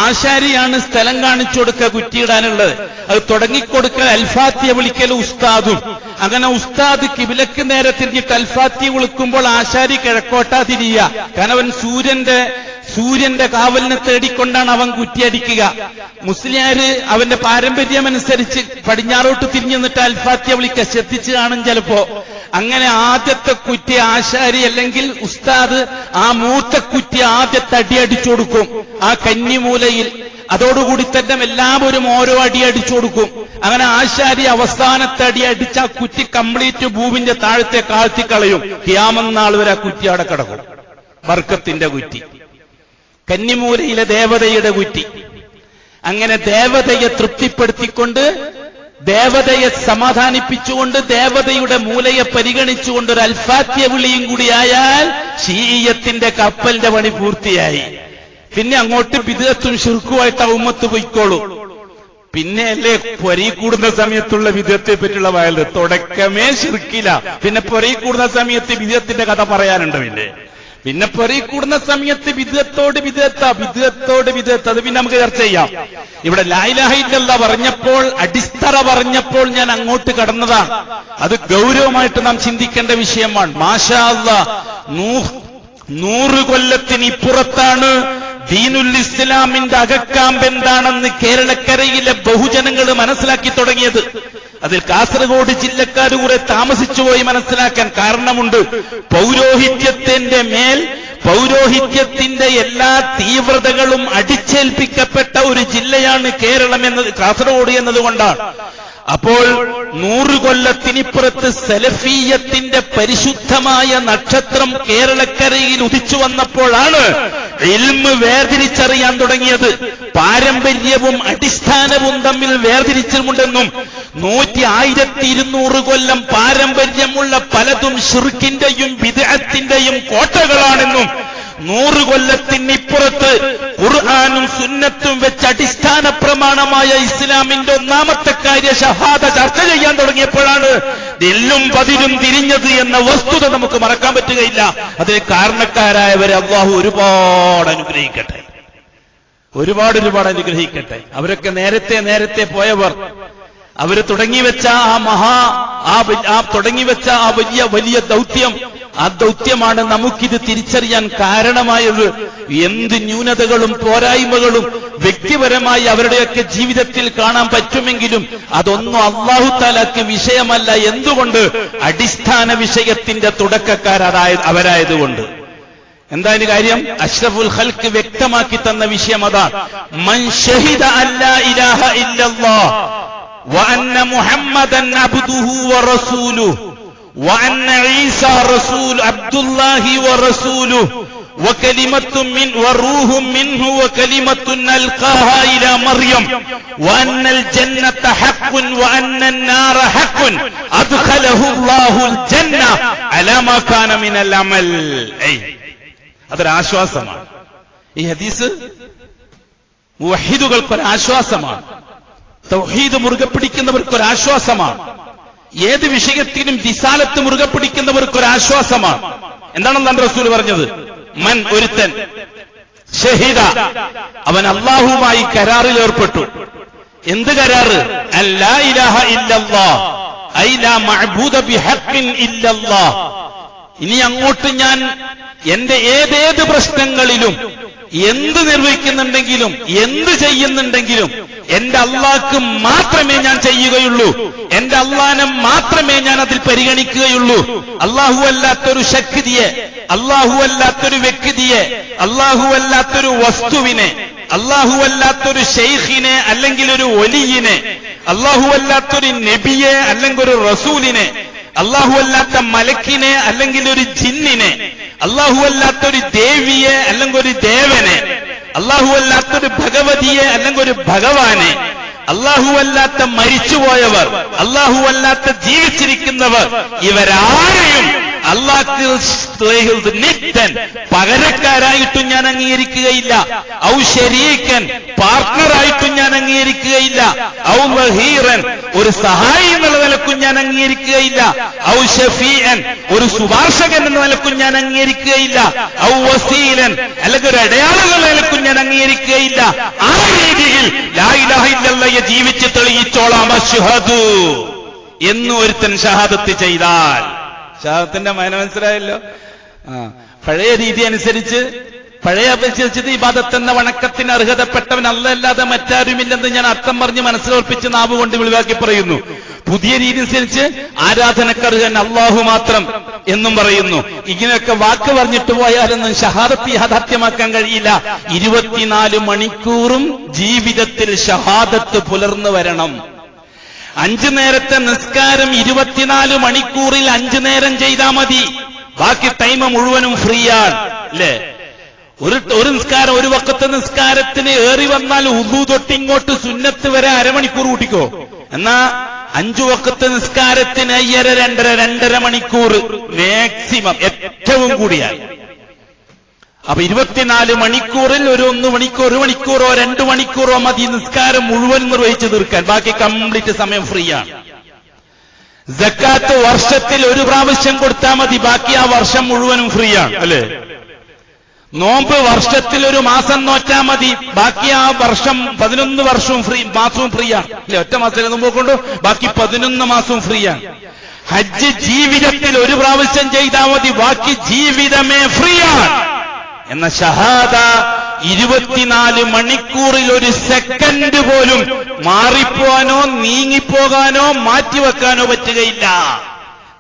ആശാരിയാണ് സ്ഥലം കാണിച്ചു കൊടുക്കുക കുറ്റിയിടാനുള്ളത്. അത് തുടങ്ങിക്കൊടുക്കുക അൽഫാത്തിയ വിളിക്കൽ ഉസ്താദും. അങ്ങനെ ഉസ്താദ് കിബിലക്ക് നേരെ തിരിഞ്ഞിട്ട് അൽഫാത്തിയ വിളിക്കുമ്പോൾ ആശാരി കിഴക്കോട്ടാ തിരിയുക. കാരണം അവൻ സൂര്യന്റെ കാവലിനെ തേടിക്കൊണ്ടാണ് അവൻ കുറ്റിയടിക്കുക. മുസ്ലിയാര് അവന്റെ പാരമ്പര്യമനുസരിച്ച് പടിഞ്ഞാറോട്ട് തിരിഞ്ഞു നിന്നിട്ട് അൽഫാത്തിയ വിളിക്കുക. ശ്രദ്ധിച്ച് കാണും ചിലപ്പോ. അങ്ങനെ ആദ്യത്തെ കുറ്റി ആശാരി അല്ലെങ്കിൽ ഉസ്താദ് ആ മൂത്ത കുറ്റി ആദ്യത്തെ അടിയടിച്ചു കൊടുക്കും ആ കന്നിമൂലയിൽ. അതോടുകൂടി തന്നെ എല്ലാവരും ഓരോ അടി അടിച്ചു കൊടുക്കും. അങ്ങനെ ആശാരി അവസാനത്തെ അടി അടിച്ച ആ കുറ്റി കംപ്ലീറ്റ് ഭൂമിന്റെ താഴത്തെ കാഴ്ത്തിക്കളയും. ഖിയാമത്ത് നാൾ വരെ ആ കുറ്റി അവിടെ കിടക്കും. ബർക്കത്തിന്റെ കുറ്റി, കന്നിമൂലയിലെ ദേവതയുടെ കുറ്റി. അങ്ങനെ ദേവതയെ തൃപ്തിപ്പെടുത്തിക്കൊണ്ട്, ദേവതയെ സമാധാനിപ്പിച്ചുകൊണ്ട്, ദേവതയുടെ മൂലയെ പരിഗണിച്ചുകൊണ്ട് ഒരു അൽഫാത്തിയ വിളിയും കൂടിയായാൽ ശീയത്തിന്റെ കപ്പലിന്റെ പണി പൂർത്തിയായി. പിന്നെ അങ്ങോട്ട് ബിദ്അത്തും ശിർക്കുമായിട്ട് ഉമ്മത്ത് പോയിക്കോളൂ. പിന്നെ അല്ലേ പൊരയിൽ കൂടുന്ന സമയത്തുള്ള ബിദ്അത്തെ പറ്റിയുള്ള വയല്. തുടക്കമേ ശിർക്കില്ല, പിന്നെ പൊരയിൽ കൂടുന്ന സമയത്ത് ബിദ്അത്തിന്റെ കഥ പറയാനുണ്ടോ? പിന്നെ പൊരയിൽ കൂടുന്ന സമയത്ത് ബിദ്അത്തോട് ബിദ്അത്ത്, അത് പിന്നെ നമുക്ക് ചർച്ച ചെയ്യാം. ഇവിടെ ലാ ഇലാഹ ഇല്ലല്ലാഹ് പറഞ്ഞപ്പോൾ, അടിത്തറ പറഞ്ഞപ്പോൾ ഞാൻ അങ്ങോട്ട് കടന്നതാണ്. അത് ഗൗരവമായിട്ട് നാം ചിന്തിക്കേണ്ട വിഷയമാണ്. മാഷാ അല്ലാഹ്, 100 കൊല്ലത്തിനിപ്പുറത്താണ് ദീനുൽ ഇസ്ലാമിന്റെ അകക്കാമ്പ് എന്താണെന്ന് കേരളക്കരയിലെ ബഹുജനങ്ങൾ മനസ്സിലാക്കി തുടങ്ങിയത്. അതിൽ കാസർഗോഡ് ജില്ലക്കാർ കുറെ താമസിച്ചുപോയി മനസ്സിലാക്കാൻ കാരണമുണ്ട്. പൗരോഹിത്യത്തിന്റെ എല്ലാ തീവ്രതകളും അടിച്ചേൽപ്പിക്കപ്പെട്ട ഒരു ജില്ലയാണ് കേരളം എന്നത്, കാസർഗോഡ് എന്നതുകൊണ്ടാണ്. അപ്പോൾ 100 കൊല്ലത്തിനിപ്പുറത്ത് സലഫിയ്യത്തിന്റെ പരിശുദ്ധമായ നക്ഷത്രം കേരളക്കരയിൽ ഉദിച്ചു വന്നപ്പോഴാണ് ഇൽമ് വേർതിരിച്ചറിയാൻ തുടങ്ങിയത്. പാരമ്പര്യവും അടിസ്ഥാനവും തമ്മിൽ വേർതിരിച്ചുമുണ്ടെന്നും 1200 കൊല്ലം പാരമ്പര്യമുള്ള പലതും ശിർക്കിന്റെയും ബിദ്അത്തിന്റെയും കോട്ടകളാണെന്നും 100 കൊല്ലത്തിനിപ്പുറത്ത് ഖുർആനും സുന്നത്തും വെച്ച് അടിസ്ഥാന പ്രമാണമായ ഇസ്ലാമിന്റെ ഒന്നാമത്തെ കാര്യ ഷഹാദ ചർച്ച ചെയ്യാൻ തുടങ്ങിയപ്പോഴാണ് എല്ലും പതിരും തിരിഞ്ഞത് എന്ന വസ്തുത നമുക്ക് മറക്കാൻ പറ്റുകയില്ല. അതിന് കാരണക്കാരായവരെ അല്ലാഹു ഒരുപാട് അനുഗ്രഹിക്കട്ടെ, ഒരുപാട് അനുഗ്രഹിക്കട്ടെ. അവരൊക്കെ നേരത്തെ പോയവർ, അവര് തുടങ്ങിവെച്ച ആ വലിയ ദൗത്യം, ആ ദൗത്യമാണ് നമുക്കിത് തിരിച്ചറിയാൻ കാരണമായത്. എന്ത് ന്യൂനതകളും പോരായ്മകളും വ്യക്തിപരമായി അവരുടെയൊക്കെ ജീവിതത്തിൽ കാണാൻ പറ്റുമെങ്കിലും അതൊന്നും അല്ലാഹു തആലക്ക് വിഷയമല്ല. എന്തുകൊണ്ട്? അടിസ്ഥാന വിഷയത്തിന്റെ അവരായതുകൊണ്ട്. എന്താ ഇതിന് കാര്യം? അഷ്റഫുൽ ഖൽഖ് വ്യക്തമാക്കി തന്ന വിഷയം അതാണ്. മൻ ഷഹിദ അല്ലാ ഇലാഹ ഇല്ലല്ലാഹ് വഅന്ന മുഹമ്മദൻ അബ്ദുഹു വറസൂലുഹു وأن عيسى رسول عبد الله ورسوله وكلمة من وروح منه وكلمة ألقاها إلى مريم وأن الجنة حق وأن النار حق أدخله الله الجنة على ما كان من العمل. അതൊരു ആശ്വാസമാണ്. ഈ ഹദീസ് മുവഹിദുകൾക്കൊരു ആശ്വാസമാണ്, തൗഹീദ് മുറുകെ പിടിക്കുന്നവർക്കൊരു ആശ്വാസമാണ്. ഏത് വിഷയത്തിനും ദിസാലത്ത് മുറുകെ പിടിക്കുന്നവർക്കൊരാശ്വാസമാണ്. എന്താണെന്നാണ് റസൂൽ പറഞ്ഞത്? മൻ, ഒരുത്തൻ, ഷഹിദ, അവൻ അല്ലാഹുവുമായി കരാറിൽ ഏർപ്പെട്ടു. എന്ത് കരാറ്? അല്ലാ ഇലാഹ ഇല്ലല്ലാഹ് ഐ ലാ മഅബൂദ ബിഹഖ്ഖിൻ ഇല്ലല്ലാഹ്. ഇനി അങ്ങോട്ട് ഞാൻ എന്റെ ഏതേത് പ്രശ്നങ്ങളിലും എന്ത് നിർവഹിക്കുന്നുണ്ടെങ്കിലും എന്ത് ചെയ്യുന്നുണ്ടെങ്കിലും എന്റെ അള്ളാഹ്ക്ക് മാത്രമേ ഞാൻ ചെയ്യുകയുള്ളൂ, എന്റെ അള്ളാഹിനെ മാത്രമേ ഞാൻ അതിൽ പരിഗണിക്കുകയുള്ളൂ. അള്ളാഹു അല്ലാത്തൊരു ശക്തിയെ, അള്ളാഹു അല്ലാത്തൊരു വ്യക്തിയെ, അള്ളാഹു അല്ലാത്തൊരു വസ്തുവിനെ, അള്ളാഹു അല്ലാത്തൊരു ശൈഖിനെ അല്ലെങ്കിൽ ഒരു വലിയിനെ, അള്ളാഹു അല്ലാത്തൊരു നബിയെ അല്ലെങ്കിൽ ഒരു റസൂലിനെ, അള്ളാഹു അല്ലാത്ത മലക്കിനെ അല്ലെങ്കിൽ ഒരു ജിന്നിനെ, അള്ളാഹു അല്ലാത്തൊരു ദേവിയെ അല്ലെങ്കിൽ ഒരു ദേവനെ, അള്ളാഹു അല്ലാത്തൊരു ഭഗവതിയെ അല്ലെങ്കിൽ ഒരു ഭഗവാനെ, അള്ളാഹു അല്ലാത്ത മരിച്ചുപോയവർ, അള്ളാഹു അല്ലാത്ത ജീവിച്ചിരിക്കുന്നവർ, ഇവരാരെയും അള്ളാഹ്ക്ക് നിത്യൻ പകരക്കാരായിട്ടും ഞാൻ അംഗീകരിക്കുകയില്ല. ഔ ശരീക്കൻ, പാർട്ട്ണറായിട്ടും ഞാൻ അംഗീകരിക്കുകയില്ല. ഔ വഹീറൻ, ഒരു സഹായി എന്നുള്ള നിലക്കും ഞാൻ അംഗീകരിക്കുകയില്ല. ഔ ഷഫീഅൻ, ഒരു ശുപാർശകൻ എന്ന നിലക്കും ഞാൻ അംഗീകരിക്കുകയില്ല. ഔ വസീലൻ, അല്ലെങ്കിൽ ഒരു അടയാളം എന്ന നിലക്കും ഞാൻ അംഗീകരിക്കുകയില്ല. ആ രീതിയിൽ ലാ ഇലാഹ ഇല്ലല്ലാഹ് ജീവിച്ച് തെളിയിച്ചോളാം അശ്ഹദു എന്ന് ഒരുത്തൻ ഷഹാദത്ത് ചെയ്താൽ. ഷഹാദത്തിന്റെ മന മനസ്സിലായല്ലോ. പഴയ രീതി അനുസരിച്ച്, പഴയ അപേക്ഷിച്ചിട്ട് ഇബാദത്ത് എന്ന വണക്കത്തിന് അർഹതപ്പെട്ടവൻ അല്ലാതെ മറ്റാരുമില്ലെന്ന് ഞാൻ അർത്ഥം പറഞ്ഞ് മനസ്സിലോർപ്പിച്ച് നാവ് കൊണ്ട് വെളിവാക്കി പറയുന്നു. പുതിയ രീതി അനുസരിച്ച് ആരാധനക്കർഹൻ അല്ലാഹു മാത്രം എന്നും പറയുന്നു. ഇങ്ങനെയൊക്കെ വാക്ക് പറഞ്ഞിട്ട് പോയാലൊന്നും ഷഹാദത്ത് യാഥാർത്ഥ്യമാക്കാൻ കഴിയില്ല. 24 മണിക്കൂറും ജീവിതത്തിൽ ഷഹാദത്ത് പുലർന്നു വരണം. 5 നേരത്തെ നിസ്കാരം 24 മണിക്കൂറിൽ 5 നേരം ചെയ്താൽ മതി. ബാക്കി ടൈം മുഴുവനും ഫ്രീ ആണ്, അല്ലേ? ഒരു നിസ്കാരം, ഒരു വക്കത്തെ നിസ്കാരത്തിന് ഏറി വന്നാൽ ഉദു തൊട്ടിങ്ങോട്ട് സുന്നത്ത് വരെ അരമണിക്കൂർ കൂട്ടിക്കോ. എന്നാ 5 വക്കത്തെ നിസ്കാരത്തിന് 2.5 മണിക്കൂർ മാക്സിമം, ഏറ്റവും കൂടിയാൽ. അപ്പൊ 24 മണിക്കൂറിൽ ഒരു 1 മണിക്കൂറോ 2 മണിക്കൂറോ മതി നിസ്കാരം മുഴുവൻ നിർവഹിച്ചു തീർക്കാൻ. ബാക്കി കംപ്ലീറ്റ് സമയം ഫ്രീ ആണ്. സക്കാത്ത് വർഷത്തിൽ ഒരു പ്രാവശ്യം കൊടുത്താൽ മതി. ബാക്കി ആ വർഷം മുഴുവനും ഫ്രീ ആണ്, അല്ലേ? നോമ്പ് വർഷത്തിൽ ഒരു മാസം നോറ്റാൽ മതി. ബാക്കി ആ വർഷം 11 വർഷവും ഫ്രീ, മാസവും ഫ്രീ ആണ്, അല്ലെ? ഒറ്റ മാസത്തിൽ നോമ്പ് കൊണ്ട് ബാക്കി 11 മാസവും ഫ്രീ ആണ്. ഹജ്ജ് ജീവിതത്തിൽ ഒരു പ്രാവശ്യം ചെയ്താൽ മതി. ബാക്കി ജീവിതമേ ഫ്രീ ആണ്. എന്ന ഷഹാദ 24 മണിക്കൂറിൽ ഒരു സെക്കൻഡ് പോലും മാറിപ്പോകാനോ നീങ്ങിപ്പോകാനോ മാറ്റിവെക്കാനോ പറ്റുകയില്ല.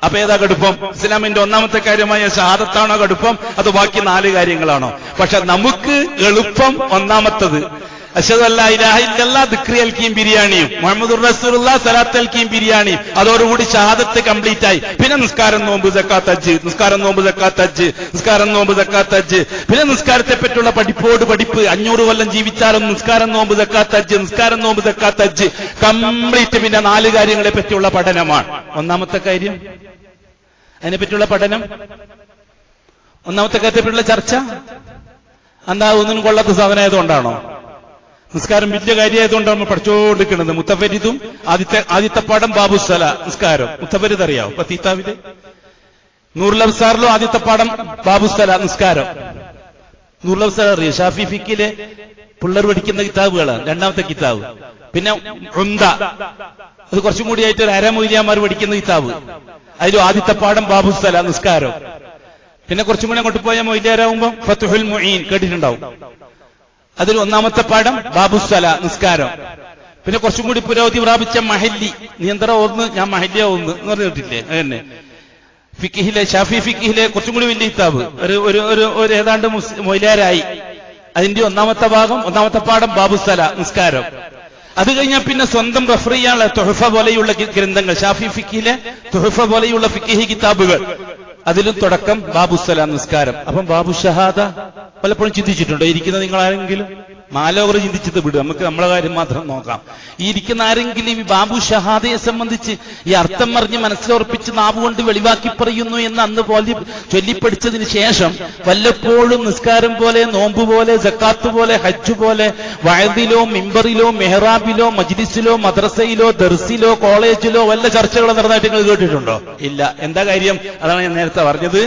അപ്പൊ ഏതാ കടുപ്പം? ഇസ്ലാമിന്റെ ഒന്നാമത്തെ കാര്യമായ ഷഹാദത്താണോ കടുപ്പം, അത് ബാക്കി 4 കാര്യങ്ങളാണോ? പക്ഷെ നമുക്ക് എളുപ്പം ഒന്നാമത്തത്. അശ്ഹദു അല്ലാ ഇലാഹ ഇല്ലല്ലാഹ്, ദിക്ർ അൽക്കീം ബിരിയാണിയും, മുഹമ്മദുർ റസൂലുള്ളാഹ് സലാത്ത് അൽക്കീം ബിരിയാണിയും, അതോടുകൂടി ഷഹാദത്ത് കംപ്ലീറ്റ് ആയി. പിന്നെ നിസ്കാരം, നോമ്പ്, സക്കാത്ത്, ഹജ്ജ്, നിസ്കാരം, നോമ്പ്, സക്കാത്ത്, ഹജ്ജ്, നിസ്കാരം, നോമ്പ്, സക്കാത്ത്, ഹജ്ജ്. പിന്നെ നിസ്കാരത്തെ പറ്റിയുള്ള പഠിപ്പോട് പഠിപ്പ്. 500 കൊല്ലം ജീവിച്ചാലും നിസ്കാരം, നോമ്പ്, സക്കാത്ത്, ഹജ്ജ്, നിസ്കാരം, നോമ്പ്, സക്കാത്ത്, ഹജ്ജ് കംപ്ലീറ്റ്. പിന്നെ 4 കാര്യങ്ങളെ പറ്റിയുള്ള പഠനമാണ് ഒന്നാമത്തെ കാര്യം. അതിനെപ്പറ്റിയുള്ള പഠനം, ഒന്നാമത്തെ കാര്യത്തെപ്പറ്റിയുള്ള ചർച്ച. എന്താ, ഒന്നിനും കൊള്ളാത്ത സാധനമായതുകൊണ്ടാണോ? നിസ്കാരം വലിയ കാര്യമായതുകൊണ്ടാണ് നമ്മൾ പഠിച്ചുകൊണ്ടിരിക്കുന്നത്. മുത്തഫരിദും ആദ്യത്തെ പാഠം ബാബുസല നിസ്കാരം. മുത്തഫരിദ് അറിയാവും? പത്തീത്താവിലെ നൂറുൽ അബ്സാറിലും ആദ്യത്തെ പാഠം ബാബുസല നിസ്കാരം. നൂറുൽ അബ്സാർ അറിയാം? ഷാഫി ഫിക്കിലെ പിള്ളേർ പഠിക്കുന്ന കിതാബുകളാണ് രണ്ടാമത്തെ കിതാബ്. പിന്നെ ഉംദ, അത് കുറച്ചും കൂടി ആയിട്ട് ഒരു അരമൂല്യമാർ പഠിക്കുന്ന കിതാബ്. അതിലും ആദ്യത്തെ പാഠം ബാബുസല നിസ്കാരം. പിന്നെ കുറച്ചും കൂടി അങ്ങോട്ട് പോയാൽ മൊയ്ലാരാകുമ്പോൾ ഫത്ഹുൽ മുഈൻ കേട്ടിട്ടുണ്ടാവും. അതിൽ ഒന്നാമത്തെ പാഠം ബാബുസല നിസ്കാരം. പിന്നെ കുറച്ചും കൂടി പുരോഗതി പ്രാപിച്ച മഹല്ലി, നിയന്ത്രണം 1, ഞാൻ മഹല്ലിയ 1 എന്ന് പറഞ്ഞിട്ടില്ലേ? അതന്നെ ഫിഖിലെ, ഷാഫി ഫിഖിലെ കുറച്ചും കൂടി വലിയ കിതാബ്, ഒരു ഏതാണ്ട് മൊയ്ലാരായി. അതിന്റെ ഒന്നാമത്തെ പാഠം ബാബുസല നിസ്കാരം. അത് കഴിഞ്ഞാൽ പിന്നെ സ്വന്തം റഫർ ചെയ്യാനുള്ള തുഹഫ പോലെയുള്ള ഗ്രന്ഥങ്ങൾ, ഷാഫി ഫിഖിലെ തുഹഫ പോലെയുള്ള ഫിഖി കിതാബുകൾ, അതിലും തുടക്കം ബാബുസല നിസ്കാരം. അപ്പം ബാബു ഷഹാദ പലപ്പോഴും ചിന്തിച്ചിട്ടുണ്ടോ? ഇരിക്കുന്ന നിങ്ങൾ ആരെങ്കിലും മാലോകർ ചിന്തിച്ചത് വിടും, നമുക്ക് നമ്മളെ കാര്യം മാത്രം നോക്കാം. ഈ ഇരിക്കുന്ന ആരെങ്കിലും ഈ ബാബു ഷഹാദയെ സംബന്ധിച്ച് ഈ അർത്ഥം പറഞ്ഞ് മനസ്സിലുറപ്പിച്ച് നാവുകൊണ്ട് വെളിവാക്കി പറയുന്നു എന്ന് അന്ന് ചൊല്ലിപ്പടിച്ചതിന് ശേഷം വല്ലപ്പോഴും നിസ്കാരം പോലെ, നോമ്പ് പോലെ, സക്കാത്ത് പോലെ, ഹജ്ജ് പോലെ വഅദിലോ മിമ്പറിലോ മെഹ്റാബിലോ മജ്ലിസിലോ മദ്രസയിലോ ദർസിലോ കോളേജിലോ വല്ല ചർച്ചകളോ നടന്നതായിട്ട് നിങ്ങൾ കേട്ടിട്ടുണ്ടോ? ഇല്ല. എന്താ കാര്യം? അതാണ് ഞാൻ നേരത്തെ പറഞ്ഞത്.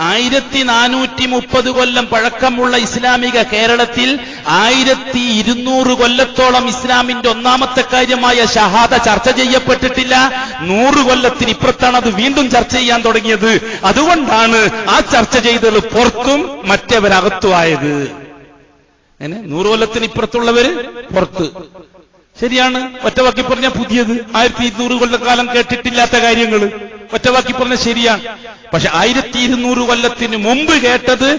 1430 കൊല്ലം പഴക്കമുള്ള ഇസ്ലാമിക കേരളത്തിൽ 1200 കൊല്ലത്തോളം ഇസ്ലാമിന്റെ ഒന്നാമത്തെ കാര്യമായ ഷഹാദ ചർച്ച ചെയ്യപ്പെട്ടിട്ടില്ല. 100 കൊല്ലത്തിന് ഇപ്പുറത്താണ് അത് വീണ്ടും ചർച്ച ചെയ്യാൻ തുടങ്ങിയത്. അതുകൊണ്ടാണ് ആ ചർച്ച ചെയ്തത് പുറത്തും മറ്റവരകത്തുമായത്. 100 കൊല്ലത്തിന് ഇപ്പുറത്തുള്ളവര് പുറത്ത്. ശരിയാണ്. ഒറ്റവാക്കി പറഞ്ഞ പുതിയത് 1200 കൊല്ലക്കാലം കേട്ടിട്ടില്ലാത്ത കാര്യങ്ങൾ ഒറ്റവാക്കി പറഞ്ഞ ശരിയാണ്. പക്ഷെ 1200 കൊല്ലത്തിന് മുമ്പ് കേട്ടത്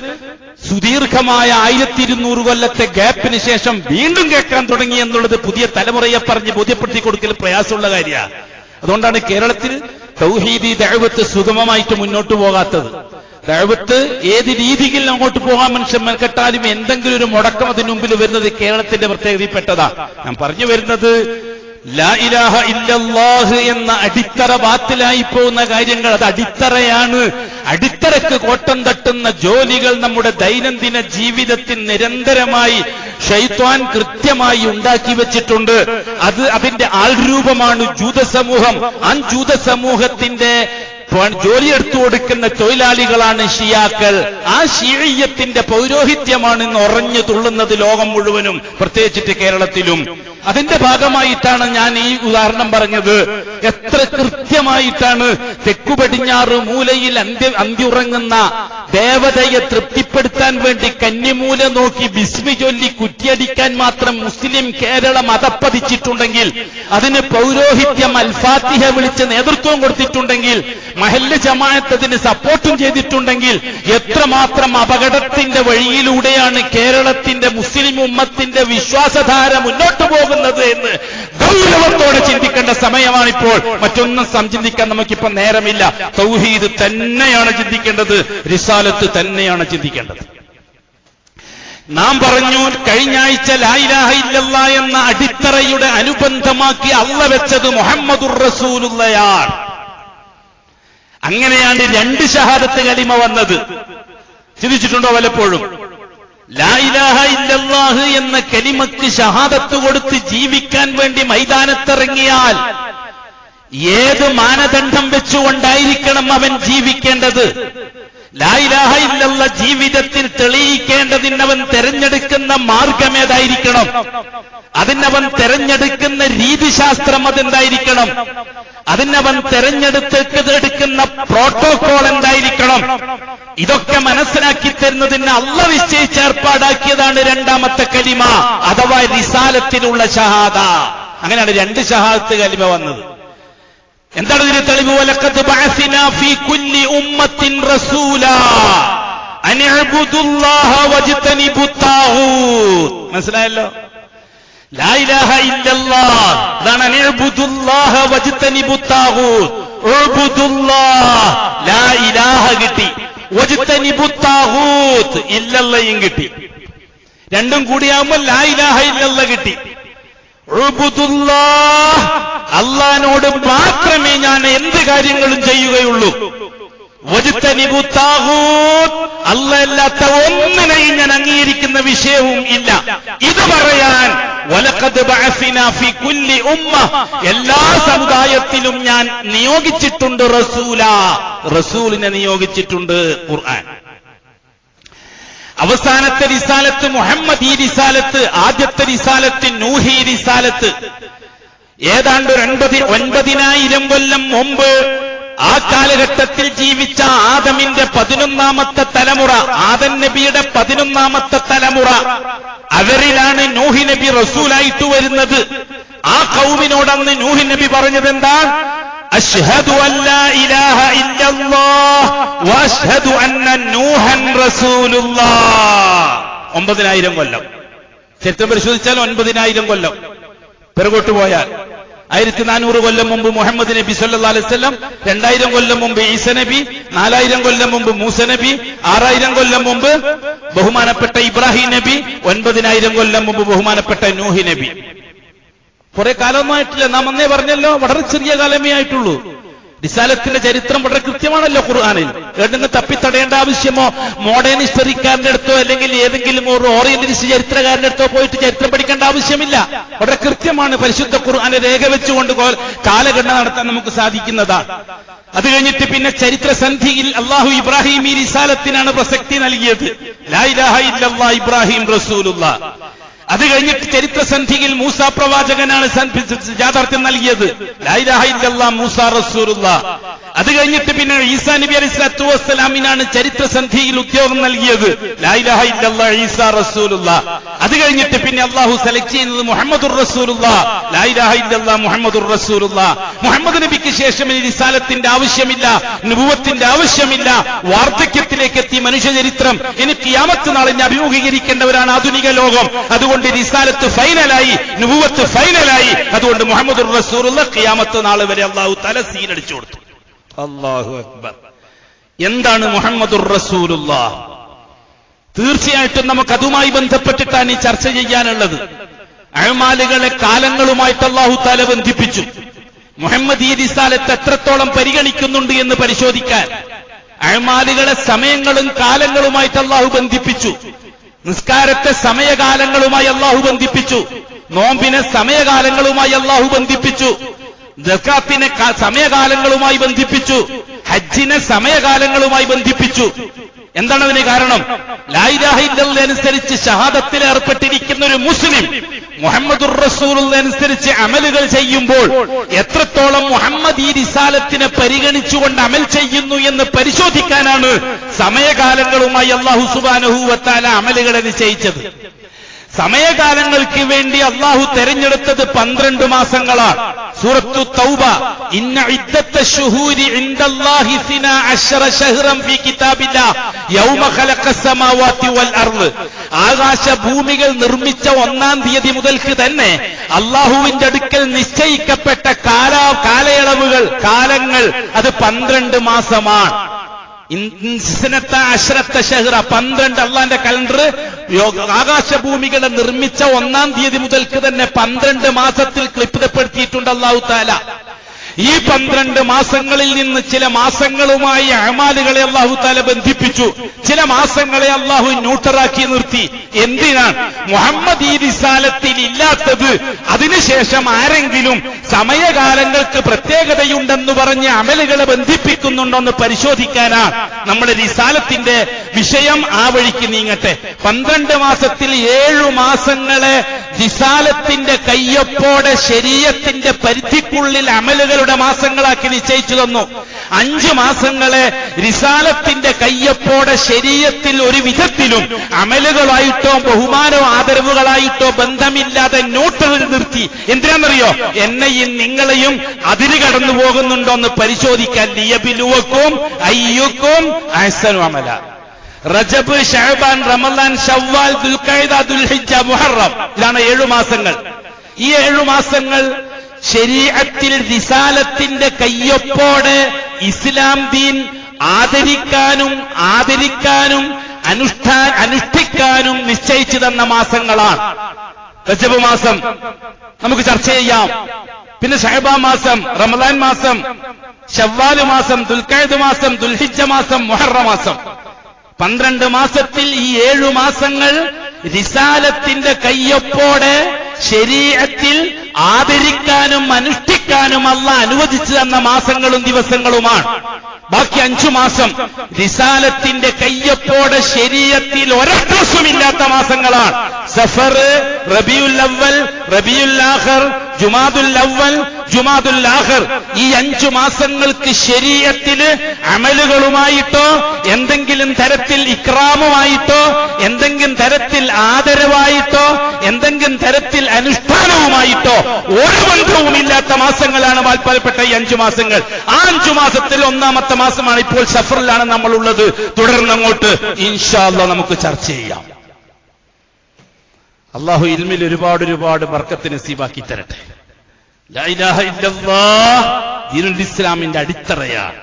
സുദീർഘമായ 1200 കൊല്ലത്തെ ഗ്യാപ്പിന് ശേഷം വീണ്ടും കേൾക്കാൻ തുടങ്ങി എന്നുള്ളത് പുതിയ തലമുറയെ പറഞ്ഞ് ബോധ്യപ്പെടുത്തി കൊടുക്കൽ പ്രയാസമുള്ള കാര്യമാണ്. അതുകൊണ്ടാണ് കേരളത്തിൽ തൗഹീദി ദഅവത്ത് സുഗമമായിട്ട് മുന്നോട്ട് പോകാത്തത്. ദഅവത്ത് ഏത് രീതിയിൽ അങ്ങോട്ട് പോകാൻ മനുഷ്യൻ മെനക്കെട്ടാലും എന്തെങ്കിലും ഒരു മുടക്കം അതിന് മുമ്പിൽ വരുന്നത് കേരളത്തിന്റെ പ്രത്യേകതയിൽപ്പെട്ടതാ. ഞാൻ പറഞ്ഞു വരുന്നത് ലാ ഇലാഹ ഇല്ലല്ലാഹ് എന്ന അടിത്തറ ബാത്തിലായി പോകുന്ന കാര്യങ്ങൾ അത് അടിത്തറയാണ്. അടിത്തറക്ക് കോട്ടം തട്ടുന്ന ജോലികൾ നമ്മുടെ ദൈനംദിന ജീവിതത്തിൽ നിരന്തരമായി ശൈത്വാൻ കൃത്യമായി ഉണ്ടാക്കി വെച്ചിട്ടുണ്ട്. അതിന്റെ ആൾരൂപമാണ് ജൂതസമൂഹം. ആ ജൂതസമൂഹത്തിന്റെ ജോലിയെടുത്തു കൊടുക്കുന്ന തൊഴിലാളികളാണ് ഷിയാക്കൾ. ആ ഷിയയ്യത്തിന്റെ പൗരോഹിത്യമാണ് ഇന്ന് ഉറഞ്ഞു തുള്ളുന്നത് ലോകം മുഴുവനും, പ്രത്യേകിച്ചിട്ട് കേരളത്തിലും. അതിന്റെ ഭാഗമായിട്ടാണ് ഞാൻ ഈ ഉദാഹരണം പറഞ്ഞത്. എത്ര കൃത്യമായിട്ടാണ് തെക്കു പടിഞ്ഞാറ് മൂലയിൽ അന്തിയുറങ്ങുന്ന ദേവതയെ തൃപ്തിപ്പെടുത്താൻ വേണ്ടി കന്നിമൂല നോക്കി ബിസ്മി ചൊല്ലി കുറ്റിയടിക്കാൻ മാത്രം മുസ്ലിം കേരളം അതപ്പതിച്ചിട്ടുണ്ടെങ്കിൽ, അതിന് പൗരോഹിത്യം അൽഫാത്തിഹ വിളിച്ച് നേതൃത്വം കൊടുത്തിട്ടുണ്ടെങ്കിൽ, മഹല്ല് ജമാഅത്ത് അതിന് സപ്പോർട്ടും ചെയ്തിട്ടുണ്ടെങ്കിൽ, എത്രമാത്രം അപകടത്തിന്റെ വഴിയിലൂടെയാണ് കേരളത്തിന്റെ മുസ്ലിം ഉമ്മത്തിന്റെ വിശ്വാസധാര മുന്നോട്ട് പോകുന്നത് എന്ന് ഗൗരവത്തോടെ ചിന്തിക്കേണ്ട സമയമാണിപ്പോൾ. മറ്റൊന്നും ചിന്തിക്കാൻ നമുക്കിപ്പോൾ നേരമില്ല. തൗഹീദ് തന്നെയാണ് ചിന്തിക്കേണ്ടത്, റിസാലത്ത് തന്നെയാണ് ചിന്തിക്കേണ്ടത്. നാം പറഞ്ഞു കഴിഞ്ഞ ആഴ്ച ലാ ഇലാഹ ഇല്ലല്ലാഹ് എന്ന അടിത്തറയുടെ അനുബന്ധമാക്കി അല്ലാഹ് വെച്ചത് മുഹമ്മദുർ റസൂലുള്ളാഹ്. അങ്ങനെയാണ് 2 ഷഹാദത്ത് കലിമ വന്നത്. ചിന്തിച്ചിട്ടുണ്ടോ വല്ലപ്പോഴും? ലാ ഇലാഹ ഇല്ലല്ലാഹ് എന്ന കലിമക്ക് ഷഹാദത്ത് കൊടുത്ത് ജീവിക്കാൻ വേണ്ടി മൈതാനത്തിറങ്ങിയാൽ ഏത് മാനദണ്ഡം വെച്ചുകൊണ്ടായിരിക്കണം അവൻ ജീവിക്കേണ്ടത്? ലാ ഇലാഹ ഇല്ലല്ലാഹ് ജീവിതത്തിൽ തെളിയിക്കേണ്ടതിന് അവൻ തെരഞ്ഞെടുക്കുന്ന മാർഗമേതായിരിക്കണം? അതിനവൻ തെരഞ്ഞെടുക്കുന്ന രീതിശാസ്ത്രം അതെന്തായിരിക്കണം? അതിനവൻ തെരഞ്ഞെടുക്കുന്ന പ്രോട്ടോകോൾ എന്തായിരിക്കണം? ഇതൊക്കെ മനസ്സിലാക്കി തരുന്നതിന് അല്ലാഹ് നിശ്ചയിച്ച് ഏർപ്പാടാക്കിയതാണ് 2ാമത്തെ കലിമ അഥവാ റിസാലത്തിലുള്ള ഷഹാദ. അങ്ങനെയാണ് 2 ഷഹാദത്ത് കലിമ വന്നത്. എന്താണ് ഇതിന് തെളിവ്? വലഖദ് ബഅസ്നാ ഫീ കുല്ലി ഉമ്മത്തിൻ റസൂലാ അൻ ഇഅ്ബുദുല്ലാഹ വജ്തനിബുത് താഗൂത്ത്. മനസ്സിലായല്ലോ? ലാ ഇലാഹ ഇല്ലല്ലാഹ് അതാണ് അൻ ഇഅ്ബുദുല്ലാഹ വജ്തനിബുത് താഗൂത്ത്. ഉഅ്ബുദുല്ലാഹ് ലാ ഇലാഹ കിട്ടി, വജ്തനിബുത് താഗൂത്ത് ഇല്ലല്ലയും കിട്ടി. രണ്ടും കൂടിയാകുമ്പോൾ ലാ ഇലാഹ ഇല്ലല്ലാഹ് കിട്ടി. ഉഅ്ബുദുല്ലാഹ് അല്ലാഹുവിനോട് മാത്രമേ ഞാൻ എന്ത് കാര്യങ്ങളും ചെയ്യുകയുള്ളൂ. വജ്തനിബുത് താഗൂത്ത് അല്ലാഹല്ലാത്ത ഒന്നിനെയും ഞാൻ അംഗീകരിക്കുന്ന വിഷയവും ഇല്ല. ഇത് പറയാൻ വലഖദ് ബഅസ്നാ ഫീ കുല്ലി ഉമ്മ എല്ലാ സമുദായത്തിലും ഞാൻ നിയോഗിച്ചിട്ടുണ്ട് റസൂലിനെ നിയോഗിച്ചിട്ടുണ്ട്. ഖുർആൻ അവസാനത്തെ റിസാലത്ത് മുഹമ്മദി റിസാലത്ത്, ആദ്യത്തെ റിസാലത്ത് നൂഹി റിസാലത്ത്. ഏതാണ്ട് 9,000 കൊല്ലം മുമ്പ് ആ കാലഘട്ടത്തിൽ ജീവിച്ച ആദമിന്റെ 11ാമത്തെ തലമുറ, ആദം നബിയുടെ 11ാമത്തെ തലമുറ, അവരിലാണ് നൂഹി നബി റസൂലായിട്ട് വരുന്നത്. ആ ഖൗമിനോട് അന്ന് നൂഹി നബി പറഞ്ഞത് എന്താ? അശ്ഹദു അല്ലാ ഇലാഹ ഇല്ലല്ലാഹ് വഅശ്ഹദു അന്ന നൂഹൻ റസൂലുള്ളാഹ്. 9,000 കൊല്ലം ചരിത്രം പരിശോധിച്ചാൽ 9,000 കൊല്ലം പിറകോട്ട് പോയാൽ 1400 കൊല്ലം മുമ്പ് മുഹമ്മദ് നബി സല്ലല്ലാഹു അലൈഹി വസല്ലം, 2000 കൊല്ലം മുമ്പ് ഈസ നബി, 4000 കൊല്ലം മുമ്പ് മൂസ നബി, 6000 കൊല്ലം മുമ്പ് ബഹുമാനപ്പെട്ട ഇബ്രാഹിം നബി, 9000 കൊല്ലം മുമ്പ് ബഹുമാനപ്പെട്ട നൂഹ് നബി. കുറെ കാലമൊന്നുമായിട്ടില്ല. നാം അന്നേ പറഞ്ഞല്ലോ, വളരെ ചെറിയ കാലമേ ആയിട്ടുള്ളൂ. റിസാലത്തിന്റെ ചരിത്രം വളരെ കൃത്യമാണല്ലോ ഖുർആനിൽ. ഏതെങ്കിലും തപ്പിത്തടയേണ്ട ആവശ്യമോ മോഡേൺ ഹിസ്റ്ററിക്കാരന്റെ അടുത്തോ അല്ലെങ്കിൽ ഏതെങ്കിലും ഒരു ഓറിയന്റലിസ്റ്റ് ചരിത്രകാരന്റെ അടുത്തോ പോയിട്ട് ചരിത്രം പഠിക്കേണ്ട ആവശ്യമില്ല. വളരെ കൃത്യമാണ്. പരിശുദ്ധ ഖുർആനെ രേഖ വെച്ചുകൊണ്ട് കാലഗണന നടത്താൻ നമുക്ക് സാധിക്കുന്നതാണ്. അത് കഴിഞ്ഞിട്ട് പിന്നെ ചരിത്രസന്ധിയിൽ അല്ലാഹു ഇബ്രാഹിം ഈ റിസാലത്തിനാണ് പ്രസക്തി നൽകിയത്. ലാ ഇലാഹ ഇല്ലല്ലാഹ് ഇബ്രാഹിം റസൂലുള്ളാഹ്. അത് കഴിഞ്ഞിട്ട് ചരിത്രസന്ധിയിൽ മൂസ പ്രവാചകനാണ് യാഥാർത്ഥ്യം നൽകിയത്. ലാ ഇലാഹ ഇല്ലല്ലാഹ് മൂസ റസൂലുള്ളാഹ്. അത് കഴിഞ്ഞിട്ട് പിന്നെ ഈസാ നബി അലൈഹിസ്സലാത്തു വസ്സലാമിനാണ് ചരിത്രസന്ധിയിൽ ഉദ്യോഗം നൽകിയത്. ലാ ഇലാഹ ഇല്ലല്ലാഹ് ഈസാ റസൂലുള്ളാഹ്. അത് കഴിഞ്ഞിട്ട് പിന്നെ അല്ലാഹു സെലക്ട് ചെയ്യുന്നത് മുഹമ്മദുർ റസൂലുള്ളാഹ്. ലാ ഇലാഹ ഇല്ലല്ലാഹ് മുഹമ്മദുർ റസൂലുള്ളാഹ്. മുഹമ്മദ് നബിക്ക് ശേഷം ഈ റിസാലത്തിന്റെ ആവശ്യമില്ല, നുബുവത്തിന്റെ ആവശ്യമില്ല. വാർദ്ധക്യത്തിലേക്ക് എത്തി മനുഷ്യചരിത്രം. ഇനി ഖിയാമത്ത് നാളിനെ അഭിമുഖീകരിക്കേണ്ടവരാണ് ആധുനിക ലോകം. അതുകൊണ്ട് റിസാലത്ത് ഫൈനലായി, നുബുവത്ത് ഫൈനലായി. അതുകൊണ്ട് മുഹമ്മദുർ റസൂലുള്ളാഹ് ഖിയാമത്ത് നാൾ വരെ അല്ലാഹു തആല സീലടിച്ചു കൊടുത്തു. അല്ലാഹു അക്ബർ. എന്താണ് മുഹമ്മദുർ റസൂലുള്ളാഹ്? തീർച്ചയായിട്ടും നമുക്ക് അതുമായി ബന്ധപ്പെട്ടിട്ടാണ് ഈ ചർച്ച ചെയ്യാനുള്ളത്. അഅ്മാലുകളെ കാലങ്ങളുമായിട്ട് അല്ലാഹു തആല ബന്ധിപ്പിച്ചു. മുഹമ്മദ് ഈ റിസാലത്ത് എത്രത്തോളം പരിഗണിക്കുന്നുണ്ട് എന്ന് പരിശോധിക്കാൻ അഅ്മാലുകളെ സമയങ്ങളും കാലങ്ങളുമായിട്ട് അല്ലാഹു ബന്ധിപ്പിച്ചു. നിസ്കാരത്തെ സമയകാലങ്ങളുമായി അല്ലാഹു ബന്ധിപ്പിച്ചു. നോമ്പിനെ സമയകാലങ്ങളുമായി അല്ലാഹു ബന്ധിപ്പിച്ചു. സക്കാത്തിനെ സമയകാലങ്ങളുമായി ബന്ധിപ്പിച്ചു. ഹജ്ജിനെ സമയകാലങ്ങളുമായി ബന്ധിപ്പിച്ചു. എന്താണ് അതിന് കാരണം? ലാ ഇലാഹ ഇല്ലല്ലാഹ് അനുസരിച്ച് ഷഹാദത്തിൽ ഏർപ്പെട്ടിരിക്കുന്ന ഒരു മുസ്ലിം മുഹമ്മദുർ റസൂലുള്ളാഹി അനുസരിച്ച് അമലുകൾ ചെയ്യുമ്പോൾ എത്രത്തോളം മുഹമ്മദ് ഈ റിസാലത്തിനെ പരിഗണിച്ചുകൊണ്ട് അമൽ ചെയ്യുന്നു എന്ന് പരിശോധിക്കാനാണ് സമയകാലങ്ങളുമായി അല്ലാഹു സുബ്ഹാനഹു വ തആല അമലുകളെ നിശ്ചയിച്ചത്. സമയകാലങ്ങൾക്ക് വേണ്ടി അല്ലാഹു തെരഞ്ഞെടുത്തത് 12 മാസങ്ങളാണ്. സൂറത്തു തൗബ, ഇന്ന ഇദ്ദത്തശ് ശുഹൂരി ഇൻദല്ലാഹി 12 ശഹ്റൻ ഫീ കിതാബില്ലാഹ് യൗമ ഖലഖസ് സമാവാതി വൽ അർള്. ആകാശഭൂമികൾ നിർമ്മിച്ച 1-ാം തീയതി മുതൽക്ക് തന്നെ അല്ലാഹുവിന്റെ അടുക്കൽ നിശ്ചയിക്കപ്പെട്ട കാലയളവുകൾ, കാലങ്ങൾ അത് 12 മാസമാണ്. 12 അള്ളാന്റെ കലണ്ടർ ആകാശഭൂമികളെ നിർമ്മിച്ച 1-ാം തീയതി മുതൽക്ക് തന്നെ 12 മാസത്തിൽ ക്ലിപ്തപ്പെടുത്തിയിട്ടുണ്ട് അല്ലാഹു തആല. ഈ 12 മാസങ്ങളിൽ നിന്ന് ചില മാസങ്ങളുമായി അഅ്മാലുകളെ അല്ലാഹു തആല ബന്ധിപ്പിച്ചു. ചില മാസങ്ങളെ അല്ലാഹു ന്യൂട്രലാക്കി നിർത്തി. എന്തിനാണ്? മുഹമ്മദ് ഈ റിസാലത്തിൽ ഇല്ലാത്തത് അതിനുശേഷം ആരെങ്കിലും സമയകാലങ്ങൾക്ക് പ്രത്യേകതയുണ്ടെന്ന് പറഞ്ഞ് അമലുകളെ ബന്ധിപ്പിക്കുന്നുണ്ടോന്ന് പരിശോധിക്കാനാണ് നമ്മുടെ റിസാലത്തിന്റെ വിഷയം. ആ വഴിക്ക് നീങ്ങട്ടെ. 12 മാസത്തിൽ 7 മാസങ്ങളെ റിസാലത്തിന്റെ കയ്യൊപ്പോടെ ശരീഅത്തിന്റെ പരിധിക്കുള്ളിൽ അമലുകളുടെ മാസങ്ങളാക്കി നിശ്ചയിച്ചു തന്നു. 5 മാസങ്ങളെ റിസാലത്തിന്റെ കയ്യൊപ്പോടെ ശരീഅത്തിൽ ഒരു വിധത്തിലും അമലുകളായിട്ടോ ബഹുമാനോ ആദരവുകളായിട്ടോ ബന്ധമില്ലാതെ ന്യൂട്രൽ നിർത്തി. എന്തിനാണെന്നറിയോ? എന്നെയും നിങ്ങളെയും അതിര് കടന്നു പോകുന്നുണ്ടോന്ന് പരിശോധിക്കാൻ. ലിയബ്ലുവക്കും അയ്യുക്കും അഹ്സനു അമല. റജബ്, ശഅബാൻ, റമളാൻ, ശവ്വാൽ, ദുൽഖഅദ, ദുൽഹിജ്ജ, മുഹറം, ഇതാണ് 7 മാസങ്ങൾ. ഈ 7 മാസങ്ങൾ ശരീഅത്തിൽ റിസാലത്തിന്റെ കയ്യൊപ്പോടെ ഇസ്ലാം ദീൻ ആദരിക്കാനും അനുഷ്ഠിക്കാനും നിശ്ചയിച്ചു തന്ന മാസങ്ങളാണ്. റജബ് മാസം നമുക്ക് ചർച്ച ചെയ്യാം. പിന്നെ ശഅബാൻ മാസം, റമളാൻ മാസം, ശവ്വാൽ മാസം, ദുൽഖഅദ മാസം, ദുൽഹിജ്ജ മാസം, മുഹറം മാസം. 12 മാസത്തിൽ ഈ 7 മാസങ്ങൾ റിസാലത്തിന്റെ കയ്യൊപ്പോടെ ശരീഅത്തിൽ ആദരിക്കാനും അനുഷ്ഠിക്കാനും അല്ലാഹ് അനുവദിച്ചു തന്ന മാസങ്ങളും ദിവസങ്ങളുമാണ്. ബാക്കി 5 മാസം റിസാലത്തിന്റെ കയ്യൊപ്പോടെ ശരീഅത്തിൽ ഒരഡ്രസ്സുമില്ലാത്ത മാസങ്ങളാണ്. സഫർ, റബീഉൽ അവ്വൽ, റബീഉൽ ആഖിർ, ജുമാദുൽ അവ്വൽ, ജുമാദുൽ ആഖിർ. ഈ 5 മാസങ്ങൾക്ക് ശരീഅത്തിന് അമലുകളുമായിട്ടോ എന്തെങ്കിലും തരത്തിൽ ഇക്റാമുമായിട്ടോ എന്തെങ്കിലും തരത്തിൽ ആദരവായിട്ടോ എന്തെങ്കിലും തരത്തിൽ അനുഷ്ഠാനവുമായിട്ടോ ഒരു ബന്ധവുമില്ലാത്ത മാസങ്ങളാണ് വാൽപ്പാൽപ്പെട്ട ഈ 5 മാസങ്ങൾ. ആ 5 മാസത്തിൽ 1-ാമത്തെ മാസമാണ് ഇപ്പോൾ സഫറിലാണ് നമ്മളുള്ളത്. തുടർന്നങ്ങോട്ട് ഇൻഷാ അല്ലാഹ് നമുക്ക് ചർച്ച ചെയ്യാം. അല്ലാഹു ഇൽമിൽ ഒരുപാട് ബർക്കത്ത് നസീബാക്കി തരട്ടെ. ലാ ഇലാഹ ഇല്ലല്ലാഹ് ദീനുൽ ഇസ്ലാമിന്റെ അടിത്തറയാണ്.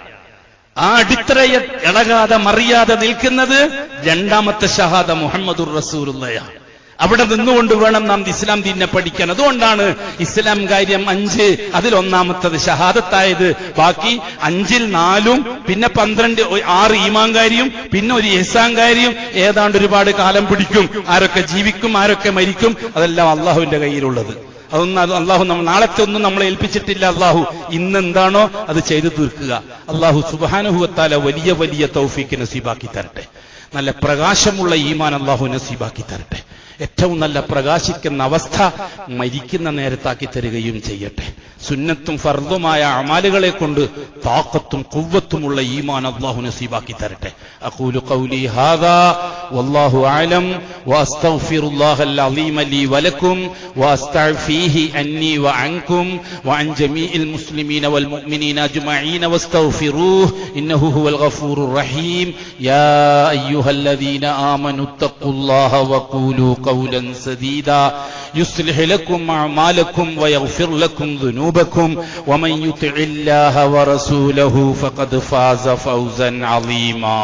ആ അടിത്തറയെ ഇളകാതെ മറിയാതെ നിൽക്കുന്നത് രണ്ടാമത്തെ ഷഹാദ മുഹമ്മദുർ റസൂലുള്ളാഹിയാണ്. അവിടെ നിന്നുകൊണ്ട് വേണം നാം ഇസ്ലാം ദീനിനെ പഠിക്കാൻ. അതുകൊണ്ടാണ് ഇസ്ലാം കാര്യം 5, അതിലൊന്നാമത്തത് ഷഹാദത്തായത്. ബാക്കി 5-ൽ 4, പിന്നെ 12, 6 ഈമാൻ കാര്യം, പിന്നെ ഒരു ഇഹ്സാൻ കാര്യം. ഏതാണ്ട് ഒരുപാട് കാലം പിടിക്കും. ആരൊക്കെ ജീവിക്കും, ആരൊക്കെ മരിക്കും, അതെല്ലാം അള്ളാഹുവിന്റെ കയ്യിലുള്ളത്. അതൊന്നും അള്ളാഹു നാളത്തെ ഒന്നും നമ്മളെ ഏൽപ്പിച്ചിട്ടില്ല. അള്ളാഹു ഇന്നെന്താണോ അത് ചെയ്തു തീർക്കുക. അള്ളാഹു സുബ്ഹാനഹു വ തആല വലിയ വലിയ തൗഫീഖ് നസീബാക്കി തരട്ടെ. നല്ല പ്രകാശമുള്ള ഈമാൻ അള്ളാഹു നസീബാക്കി തരട്ടെ. ഏറ്റവും നല്ല പ്രകാശിക്കുന്ന അവസ്ഥ മരിക്കുന്ന നേരത്താക്കി തരികയും ചെയ്യട്ടെ. സുന്നത്തും ഫർദുമായ അമാലുകളെ കൊണ്ട് താഖത്തും ഖുവ്വത്തുമുള്ള ഈമാൻ അല്ലാഹു നസീബാക്കി തരട്ടെ. അഖൂലു ഖൗലി ഹാദാ വല്ലാഹു അഅലം വഅസ്തഗ്ഫിറുല്ലാഹൽ അളീമ ലീ വലക്കും വഅസ്തഗ്ഫീഹി അന്നി വഅൻകും വഅൻ ജമീഇൽ മുസ്ലിമീന വൽ മുഅ്മിനീന അജ്മഈന വസ്തഗ്ഫിറൂഹു ഇന്നഹു ഹുവൽ ഗഫൂറുർ റഹീം. യാ അയ്യുഹല്ലദീന ആമനു തഖുല്ലാഹ വഖൂലു ഖൗലൻ സദീദാ യുസ്ലിഹു ലക്കും അഅമാലക്കും വയഗ്ഫിർ ലക്കും ذنوبكم ومن يطع الله ورسوله فقد فاز فوزا عظيما.